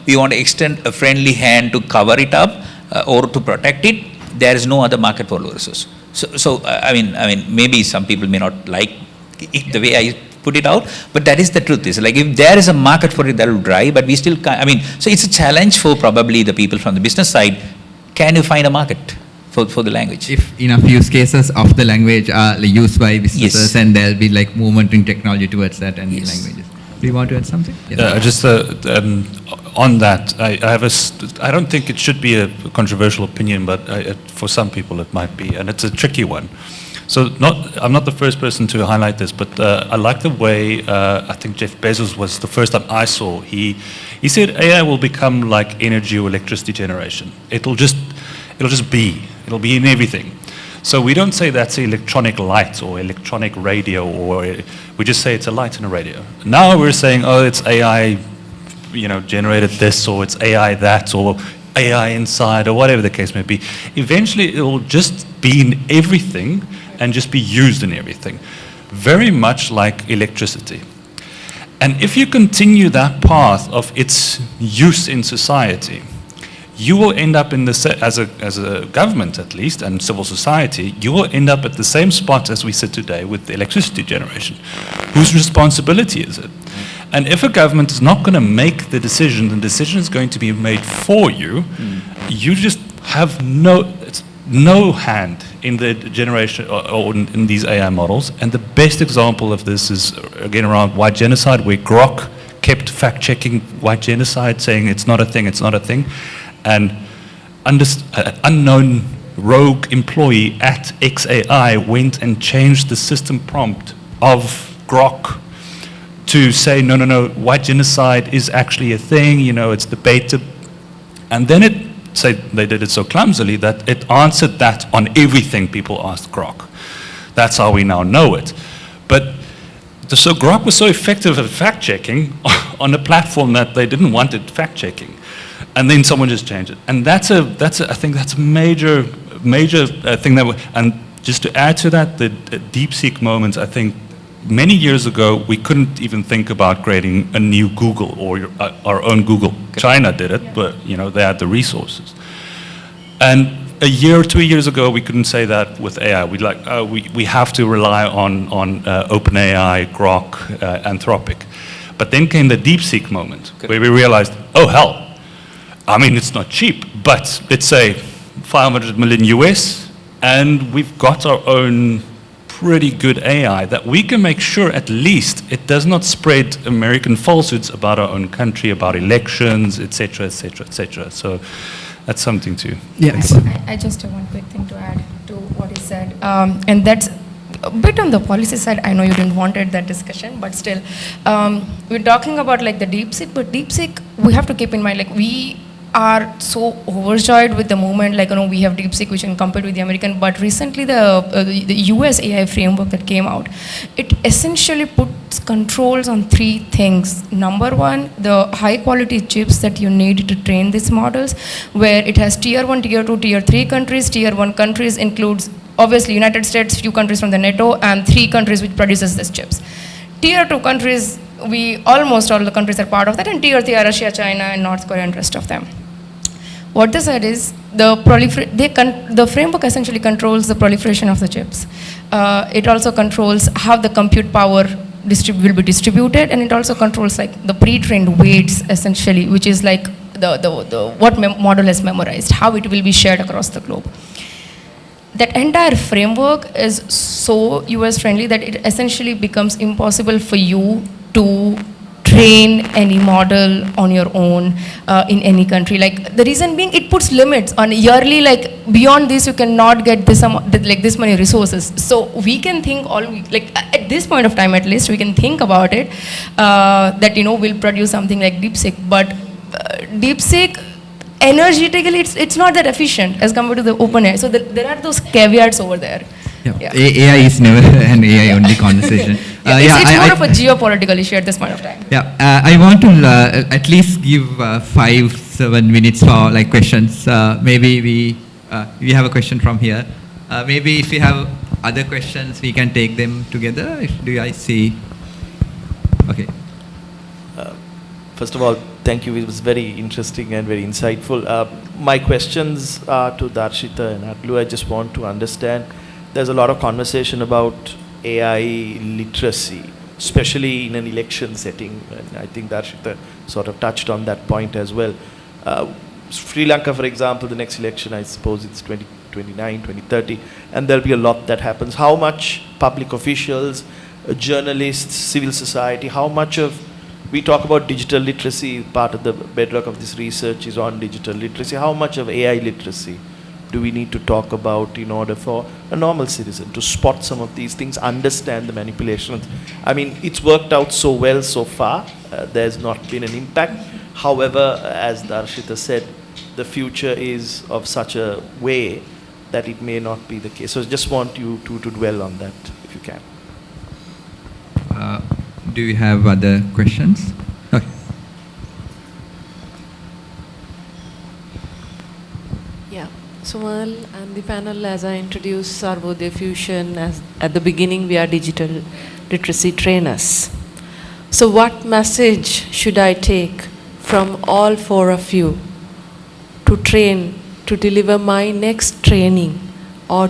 [SPEAKER 6] we want to extend a friendly hand to cover it up or to protect it. There is no other market for low resource. So I mean, maybe some people may not like it the way I put it out, but that is the truth. Is like, if there is a market for it, that will drive, but we still can't. I mean, so it's a challenge for probably the people from the business side. Can you find a market for the language?
[SPEAKER 2] If enough use cases of the language are used by businesses,
[SPEAKER 6] Yes.
[SPEAKER 2] and there'll be like movement in technology towards that and
[SPEAKER 6] Yes.
[SPEAKER 2] languages. Do you want to add something? Yes.
[SPEAKER 3] Just on that, I don't think it should be a controversial opinion, but for some people it might be, and it's a tricky one. So I'm not the first person to highlight this, but I like the way I think Jeff Bezos was the first time I saw. He said AI will become like energy or electricity generation. It'll just be. It'll be in everything. So we don't say that's electronic light or electronic radio, or we just say it's a light and a radio. Now we're saying, oh, it's AI, generated this, or it's AI that, or AI inside, or whatever the case may be. Eventually, it will just be in everything and just be used in everything, very much like electricity. And if you continue that path of its use in society, you will end up as a government at least, and civil society, you will end up at the same spot as we sit today with the electricity generation. Whose responsibility is it? And if a government is not going to make the decision is going to be made for you, you just have no hand in the generation or in these AI models. And the best example of this is, again, around white genocide, where Grok kept fact-checking white genocide, saying it's not a thing. And an unknown rogue employee at XAI went and changed the system prompt of Grok to say, no, white genocide is actually a thing, it's debated. And then it say they did it so clumsily that it answered that on everything people asked Grok. That's how we now know it. But so Grok was so effective at fact-checking on a platform that they didn't want it fact-checking. And then someone just changed it. And I think that's a major thing that, and just to add to that, the DeepSeek moments, I think many years ago, we couldn't even think about creating a new Google or our own Google. China did it, but they had the resources. And a year or 2 years ago, we couldn't say that with AI. We have to rely on OpenAI, Grok, Anthropic. But then came the DeepSeek moment, where we realized, oh hell, I mean, it's not cheap, but let's say 500 million US, and we've got our own pretty good AI that we can make sure at least it does not spread American falsehoods about our own country, about elections, etc., etc., etc. So that's something to.
[SPEAKER 2] Yes.
[SPEAKER 5] I just have one quick thing to add to what he said, and that's a bit on the policy side. I know you didn't want that discussion, but still, we're talking about like the DeepSeek, but DeepSeek, we have to keep in mind, like we are so overjoyed with the moment, like we have DeepSeek which can compete with the American, but recently the US AI framework that came out, it essentially puts controls on 3 things. Number 1, the high quality chips that you need to train these models, where it has tier 1, tier 2, tier 3 countries. Tier 1 countries includes obviously United States, few countries from the NATO, and 3 countries which produces these chips. Tier 2 countries, almost all the countries are part of that, and tier 3 are Russia, China, and North Korea, and rest of them. What they said is the framework essentially controls the proliferation of the chips. It also controls how the compute power will be distributed, and it also controls like the pre-trained weights essentially, which is like what model has memorized, how it will be shared across the globe. That entire framework is so US friendly that it essentially becomes impossible for you to train any model on your own in any country. Like the reason being, it puts limits on yearly, like beyond this you cannot get this like this many resources. So we can think at this point of time at least we can think about it that we'll produce something like DeepSeek, but DeepSeek energetically it's not that efficient as compared to the OpenAI. So there are those caveats over there.
[SPEAKER 2] Yeah. AI is never an AI only conversation.
[SPEAKER 5] It's more of a geopolitical issue at this point of time.
[SPEAKER 2] Yeah, I want to at least give 5-7 minutes for like questions. Maybe we have a question from here. Maybe if you have other questions, we can take them together. Do I see? Okay.
[SPEAKER 7] First of all, thank you. It was very interesting and very insightful. My questions are to Darshatha and Aldu. I just want to understand. There's a lot of conversation about AI literacy, especially in an election setting, and I think Darshatha sort of touched on that point as well. Sri Lanka, for example, the next election, I suppose it's 2029, 2030, and there'll be a lot that happens. How much public officials, journalists, civil society, how much of, we talk about digital literacy, part of the bedrock of this research is on digital literacy. How much of AI literacy do we need to talk about in order for a normal citizen to spot some of these things, understand the manipulations? I mean, it's worked out so well so far. There's not been an impact. However, as Darshatha said, the future is of such a way that it may not be the case. So I just want you to dwell on that, if you can.
[SPEAKER 2] Do you have other questions? Okay.
[SPEAKER 8] Yeah. So Merl and the panel, as I introduced Sarvodaya Fusion, as at the beginning we are digital literacy trainers. So what message should I take from all 4 of you to train, to deliver my next training, or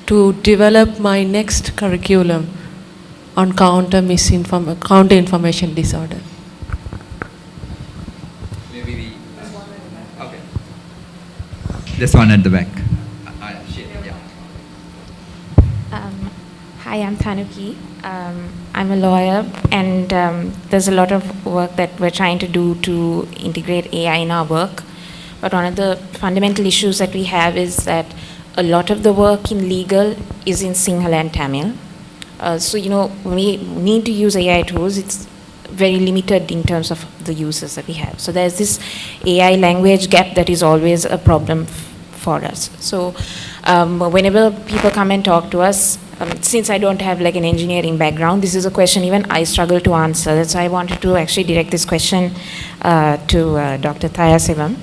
[SPEAKER 8] to develop my next curriculum on counter information disorder?
[SPEAKER 2] Maybe we. Okay. This one at the back. Yeah.
[SPEAKER 9] Hi, I'm Thanuki. I'm a lawyer, and there's a lot of work that we're trying to do to integrate AI in our work. But one of the fundamental issues that we have is that a lot of the work in legal is in Sinhala and Tamil. So, when we need to use AI tools, it's very limited in terms of the users that we have. So there's this AI language gap that is always a problem for us. So whenever people come and talk to us, since I don't have like an engineering background, this is a question even I struggle to answer. That's why I wanted to actually direct this question to Dr. Thayasivam.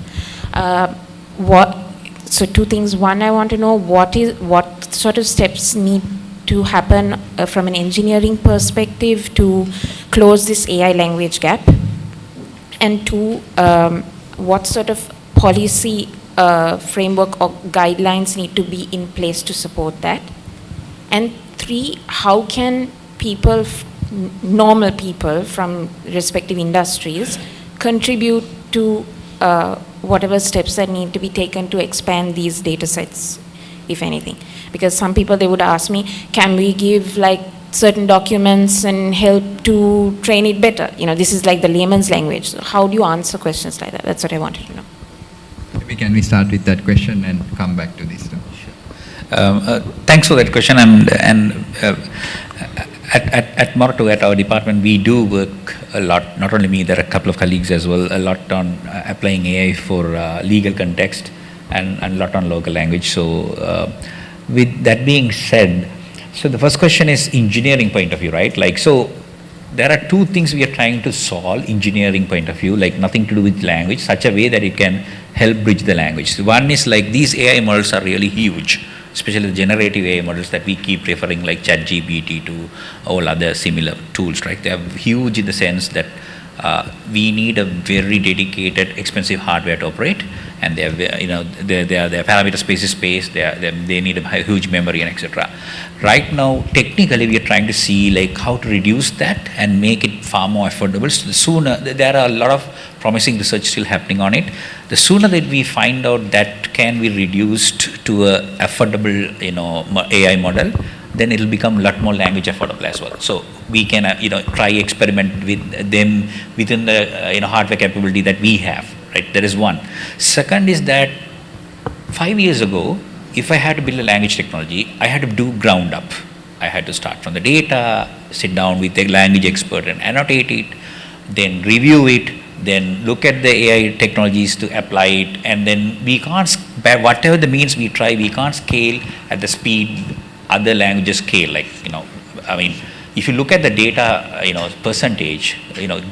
[SPEAKER 9] So two things. One, I want to know what sort of steps need to happen from an engineering perspective to close this AI language gap. And two, what sort of policy framework or guidelines need to be in place to support that. And three, how can people, normal people from respective industries, contribute to whatever steps that need to be taken to expand these data sets, if anything? Because some people, they would ask me, can we give like certain documents and help to train it better? You know, this is like the layman's language. So how do you answer questions like that? That's what I wanted to know.
[SPEAKER 2] Maybe can we start with that question and come back to this?
[SPEAKER 6] Thanks for that question. And at Moratuwa, at our department, we do work a lot, not only me, there are a couple of colleagues as well, a lot on applying AI for legal context and a lot on local language. So with that being said, so the first question is engineering point of view, right? Like, so there are two things we are trying to solve, engineering point of view, like nothing to do with language, such a way that it can help bridge the language. One is like these AI models are really huge, especially the generative AI models that we keep referring like ChatGPT to all other similar tools, right? They are huge in the sense that we need a very dedicated, expensive hardware to operate, and their parameter space is space. They need a huge memory and etc. Right now, technically, we are trying to see like how to reduce that and make it far more affordable. So the sooner, there are a lot of promising research still happening on it. The sooner that we find out that can be reduced to a affordable, AI model, then it will become a lot more language affordable as well. So we can, try experiment with them within the, hardware capability that we have, right? That is one. Second is that 5 years ago, if I had to build a language technology, I had to do ground up. I had to start from the data, sit down with a language expert and annotate it, then review it, then look at the AI technologies to apply it, and then we can't, by whatever the means we try, we can't scale at the speed other languages scale. Like, if you look at the data, percentage,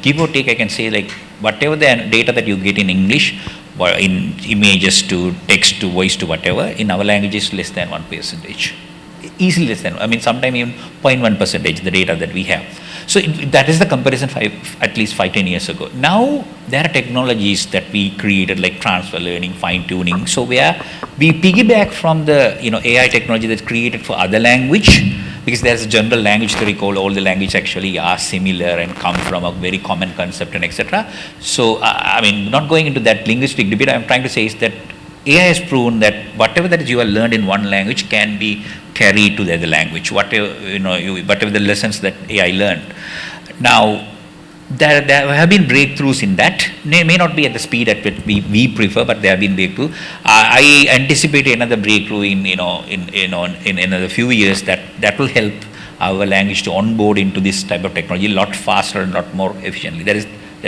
[SPEAKER 6] give or take, I can say like whatever the data that you get in English, or in images to text to voice to whatever, in our language is less than 1%. Easily less than, sometimes even 0.1% the data that we have. So that is the comparison at least 5-10 years ago. Now there are technologies that we created like transfer learning, fine tuning. So we piggyback from the AI technology that's created for other language, because there's a general language theory called all the languages actually are similar and come from a very common concept and etc. So not going into that linguistic debate, I'm trying to say is that AI has proven that whatever that you have learned in one language can be carried to the other language, whatever the lessons that AI learned. Now, there have been breakthroughs in that. They may not be at the speed at which we prefer, but there have been breakthroughs. I anticipate another breakthrough in another few years that will help our language to onboard into this type of technology a lot faster and a lot more efficiently. That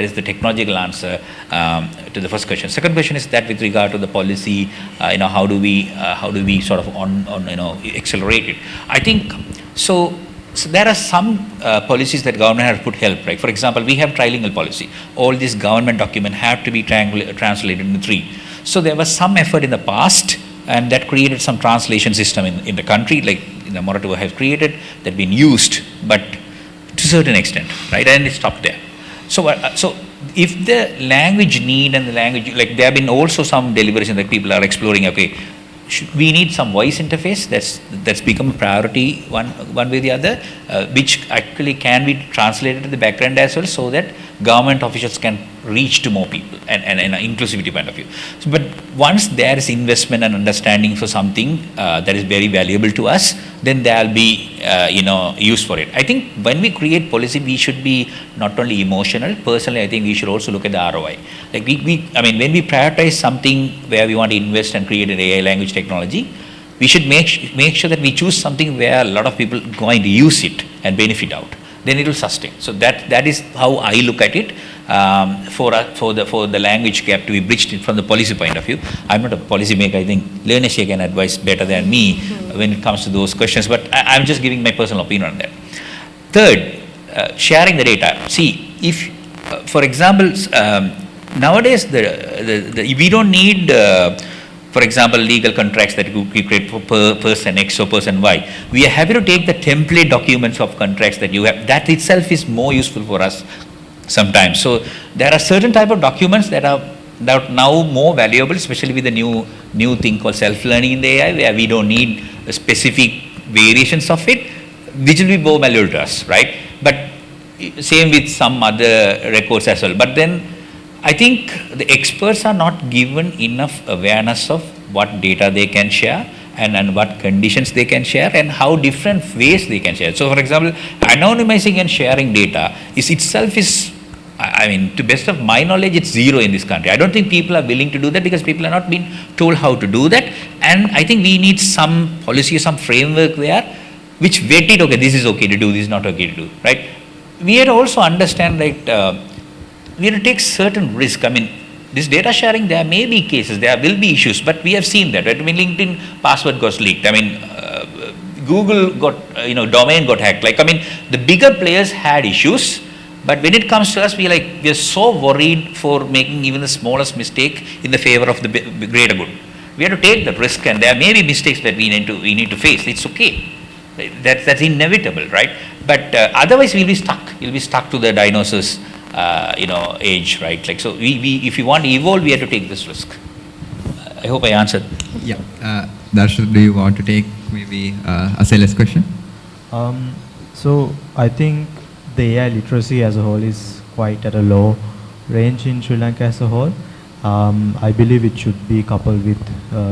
[SPEAKER 6] is the technological answer to the first question. Second question is that with regard to the policy, how do we sort of accelerate it? I think so there are some policies that government has put help, right? For example, we have trilingual policy. All these government documents have to be translated into 3. So there was some effort in the past, and that created some translation system in the country, like Moratuwa has created, that been used, but to a certain extent, right? And it stopped there. So if the language need and the language, like there have been also some deliberation that people are exploring, okay, we need some voice interface that's become a priority one way or the other, which actually can be translated to the background as well, so that government officials can reach to more people and an inclusivity point of view. So, but once there is investment and understanding for something that is very valuable to us, then there will be use for it. I think when we create policy, we should be not only emotional. Personally, I think we should also look at the ROI. Like when we prioritize something where we want to invest and create an AI language technology, we should make sure that we choose something where a lot of people are going to use it and benefit out. then it will sustain. So that is how I look at it. For the language gap to be bridged from the policy point of view. I'm not a policy maker. I think LIRNEasia can advise better than me when it comes to those questions, but I'm just giving my personal opinion on that. Third, sharing the data. See, if, for example, nowadays we don't need, for example, legal contracts that we create for person X or person Y. We are happy to take the template documents of contracts that you have. That itself is more useful for us sometimes. So there are certain type of documents that are now more valuable, especially with the new thing called self-learning in the AI, where we don't need specific variations of it, which will be more valuable to us, right? But same with some other records as well. But then I think the experts are not given enough awareness of what data they can share and what conditions they can share and how different ways they can share. So for example, anonymizing and sharing data itself is, I mean, to best of my knowledge, it's zero in this country. I don't think people are willing to do that because people are not being told how to do that. And I think we need some policy, some framework there which vet it, okay, this is okay to do, this is not okay to do, right? We have to also understand that we have to take certain risk. I mean, this data sharing, there may be cases, there will be issues, but we have seen that, right? I mean, LinkedIn password got leaked. I mean, Google got, domain got hacked. Like, I mean, the bigger players had issues. But when it comes to us, we are so worried for making even the smallest mistake in the favor of the greater good. We have to take the risk, and there may be mistakes that we need to face. It's okay. That's inevitable, right? But otherwise, we'll be stuck. We'll be stuck to the dinosaurs, age, right? Like, so if we want to evolve, we have to take this risk. I hope I answered.
[SPEAKER 2] Yeah. Darshatha, do you want to take maybe a Silas question?
[SPEAKER 4] So I think the AI literacy as a whole is quite at a low range in Sri Lanka as a whole. I believe it should be coupled with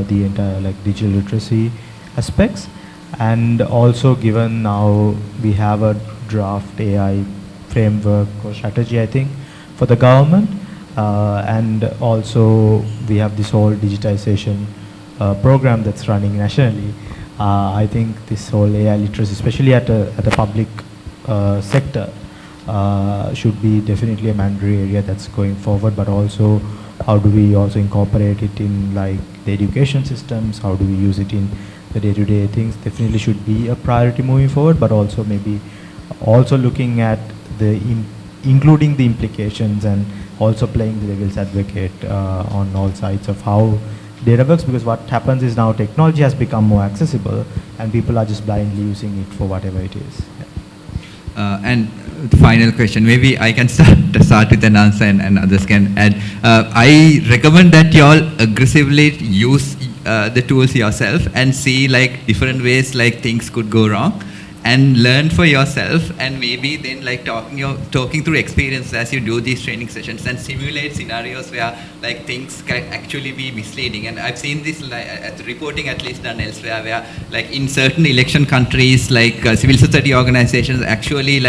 [SPEAKER 4] the entire digital literacy aspects, and also given now we have a draft AI framework or strategy, I think, for the government, and also we have this whole digitization program that's running nationally. I think this whole AI literacy, especially at a public sector, should be definitely a mandatory area that's going forward, but also how do we also incorporate it in the education systems, how do we use it in the day-to-day things, definitely should be a priority moving forward, but also maybe also looking at including the implications and also playing the devil's advocate on all sides of how data works, because what happens is now technology has become more accessible and people are just blindly using it for whatever it is. Yeah.
[SPEAKER 2] And the final question, maybe I can start with an answer and others can add. I recommend that you all aggressively use the tools yourself and see different ways things could go wrong, and learn for yourself, and maybe then talking through experience as you do these training sessions and simulate scenarios where things can actually be misleading. And I've seen this reporting at least done elsewhere, where in certain election countries, civil society organizations actually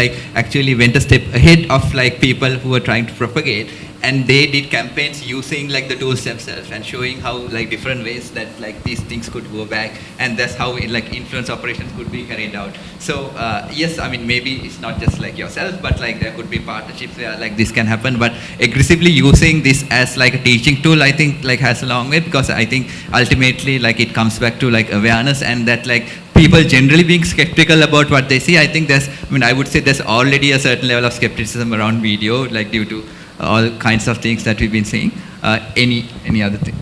[SPEAKER 2] went a step ahead of people who were trying to propagate, and they did campaigns using the tools themselves and showing how different ways that these things could go back, and that's how influence operations could be carried out. So yes, I mean, maybe it's not just yourself, but there could be partnerships where this can happen. But aggressively using this as a teaching tool, I think has a long way, because I think ultimately it comes back to awareness, and that people generally being skeptical about what they see. I think I would say there's already a certain level of skepticism around video, due to all kinds of things that we've been seeing. Any other thing?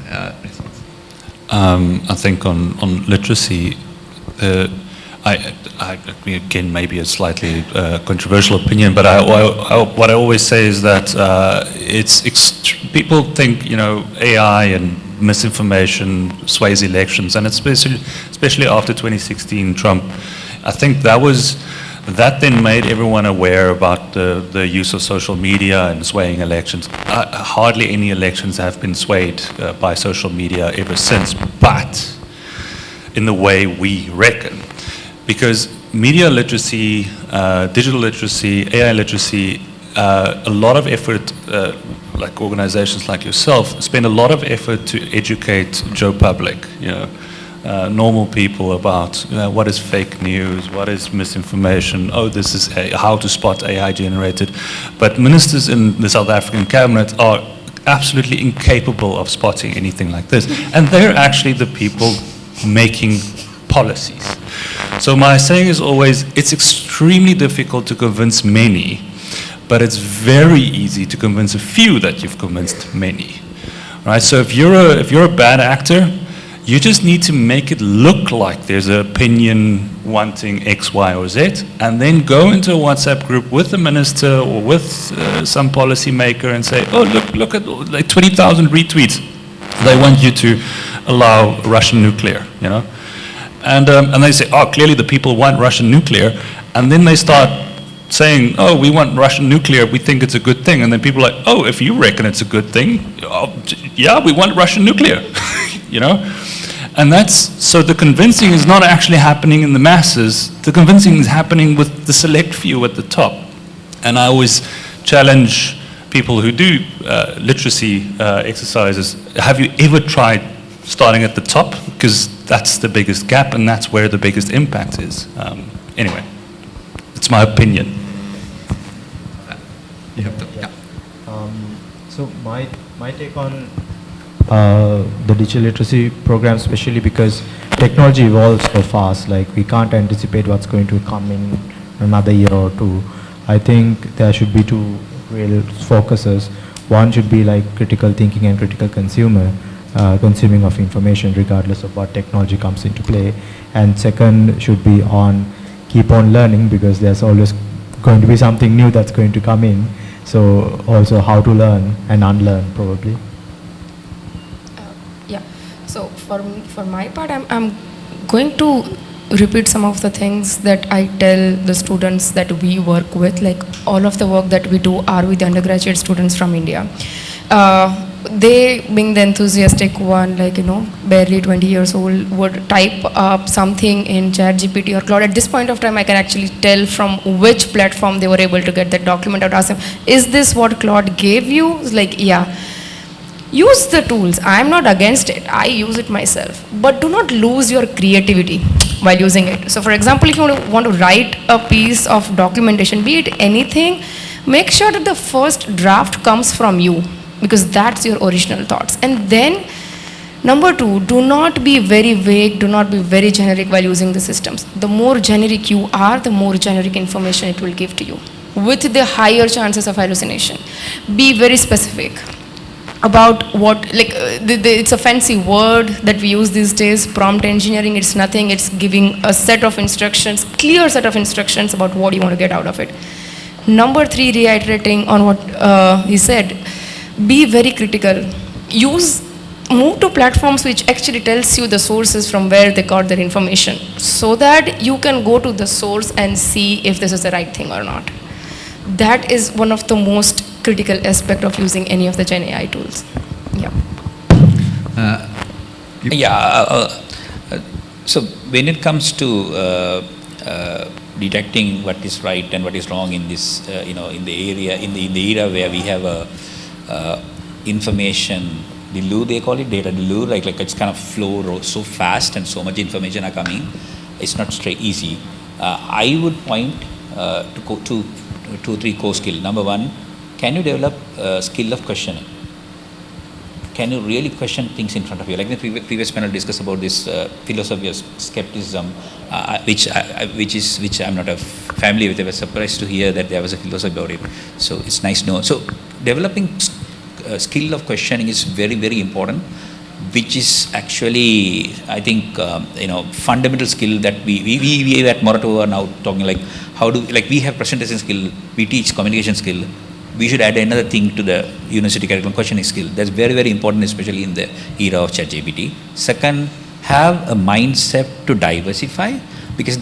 [SPEAKER 2] Response?
[SPEAKER 3] I think on literacy, I again, maybe a slightly controversial opinion, but what I always say is that people think AI and misinformation sways elections, and especially after 2016 Trump. I think that then made everyone aware about the use of social media and swaying elections. Hardly any elections have been swayed by social media ever since, but in the way we reckon. Because media literacy, digital literacy, AI literacy, a lot of effort, organizations like yourself, spend a lot of effort to educate Joe public, normal people about what is fake news, what is misinformation, oh, this is how to spot AI generated. But ministers in the South African cabinet are absolutely incapable of spotting anything like this. And they're actually the people making policies. So my saying is always, it's extremely difficult to convince many, but it's very easy to convince a few that you've convinced many. Right? So if you're a bad actor, you just need to make it look like there's an opinion wanting X, Y, or Z, and then go into a WhatsApp group with the minister or with some policy maker and say, oh, look at like 20,000 retweets. They want you to allow Russian nuclear, you know? And they say, oh, clearly the people want Russian nuclear. And then they start saying, oh, we want Russian nuclear, we think it's a good thing. And then people are like, oh, if you reckon it's a good thing, oh, yeah, we want Russian nuclear, you know? And so the convincing is not actually happening in the masses, the convincing is happening with the select few at the top. And I always challenge people who do literacy exercises, have you ever tried starting at the top? Because that's the biggest gap and that's where the biggest impact is. Anyway, it's my opinion.
[SPEAKER 2] You have to, yeah.
[SPEAKER 4] So my take on the digital literacy program, especially because technology evolves so fast, like we can't anticipate what's going to come in another year or two. I think there should be two real focuses. One should be like critical thinking and critical consuming of information regardless of what technology comes into play. And second should be on keep on learning, because there's always going to be something new that's going to come in. So also how to learn and unlearn probably.
[SPEAKER 5] Yeah, so for my part, I'm going to repeat some of the things that I tell the students that we work with. Like all of the work that we do are with the undergraduate students from India. They, being the enthusiastic one, like, you know, barely 20 years old, would type up something in ChatGPT or Claude. At this point of time, I can actually tell from which platform they were able to get that document. I would ask them, is this what Claude gave you? It's like, yeah. Use the tools. I'm not against it. I use it myself. But do not lose your creativity while using it. So for example, if you want to write a piece of documentation, be it anything, make sure that the first draft comes from you, because that's your original thoughts. And then, number two, do not be very vague, do not be very generic while using the systems. The more generic you are, the more generic information it will give to you, with the higher chances of hallucination. Be very specific about what, like, it's a fancy word that we use these days, prompt engineering. It's nothing, it's giving a set of instructions, clear set of instructions about what you want to get out of it. Number three, reiterating on what he said, be very critical. Move to platforms which actually tells you the sources from where they got their information, so that you can go to the source and see if this is the right thing or not. That is one of the most critical aspect of using any of the Gen AI tools. Yeah.
[SPEAKER 6] So when it comes to detecting what is right and what is wrong in this, in the era where we have information deluge, they call it data deluge, like it's kind of flow so fast and so much information are coming. It's not straight easy. I would point to two or three core skills. Number one, can you develop a skill of questioning? Can you really question things in front of you? Like the previous panel discussed about this philosophy of skepticism, which I'm not familiar with. I was surprised to hear that there was a philosophy about it. So it's nice to know. So developing a skill of questioning is very, very important, which is actually, I think, fundamental skill that we at Moratuwa are now talking, like how do, like we have presentation skill, we teach communication skill. We should add another thing to the university curriculum, questioning skill. That's very, very important, especially in the era of ChatGPT. Second, have a mindset to diversify, because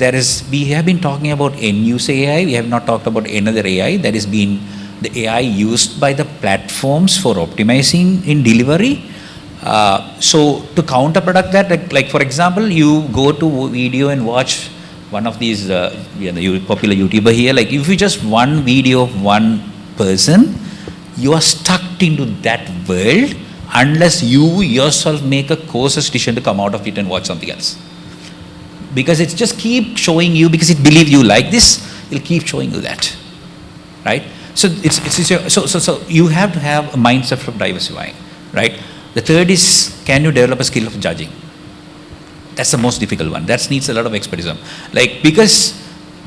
[SPEAKER 6] we have been talking about end-use AI, we have not talked about another AI, that has been the AI used by the platforms for optimizing in delivery. So to counterproduct that, like for example, you go to video and watch one of these popular YouTuber here, like if you just one video of one person, you are stuck into that world unless you yourself make a conscious decision to come out of it and watch something else. Because it just keep showing you, because it believes you like this, it'll keep showing you that, right? So so you have to have a mindset of diversifying, right? The third is, can you develop a skill of judging? That's the most difficult one. That needs a lot of expertise. Like, because,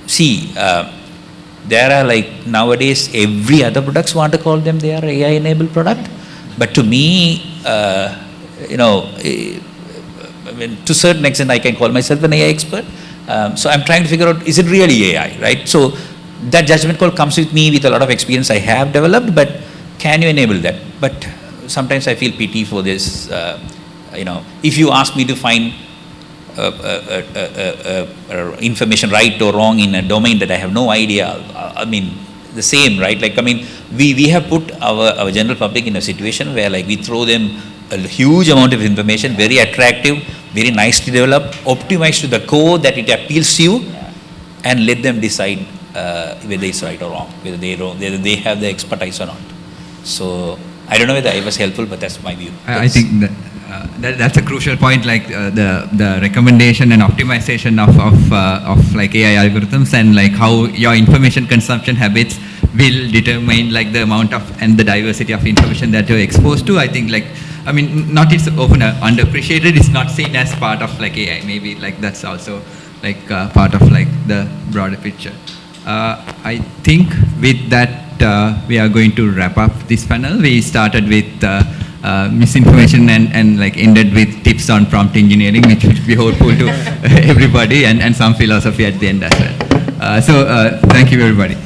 [SPEAKER 6] see, there are like, nowadays, every other products want to call them, they are AI-enabled product. But to me, you know, I mean, to a certain extent, I can call myself an AI expert. So I'm trying to figure out, is it really AI, right? So that judgment call comes with me with a lot of experience I have developed, but can you enable that? But sometimes I feel pity for this, you know, if you ask me to find information right or wrong in a domain that I have no idea, I mean, the same, right? Like, I mean, we have put our general public in a situation where, like, we throw them a huge amount of information, very attractive, very nicely developed, optimized to the core that it appeals to you, and let them decide whether it's right or wrong, whether they have the expertise or not. So I don't know whether I was helpful, but that's my view.
[SPEAKER 2] I think that's a crucial point, like the recommendation and optimization of like AI algorithms, and like how your information consumption habits will determine like the amount of and the diversity of information that you're exposed to. I think, like, I mean, not it's often underappreciated. It's not seen as part of like AI. Maybe like that's also like part of like the broader picture. I think with that we are going to wrap up this panel. We started with misinformation and like ended with tips on prompt engineering, which will be hopeful to everybody, and some philosophy at the end as well. So thank you, everybody.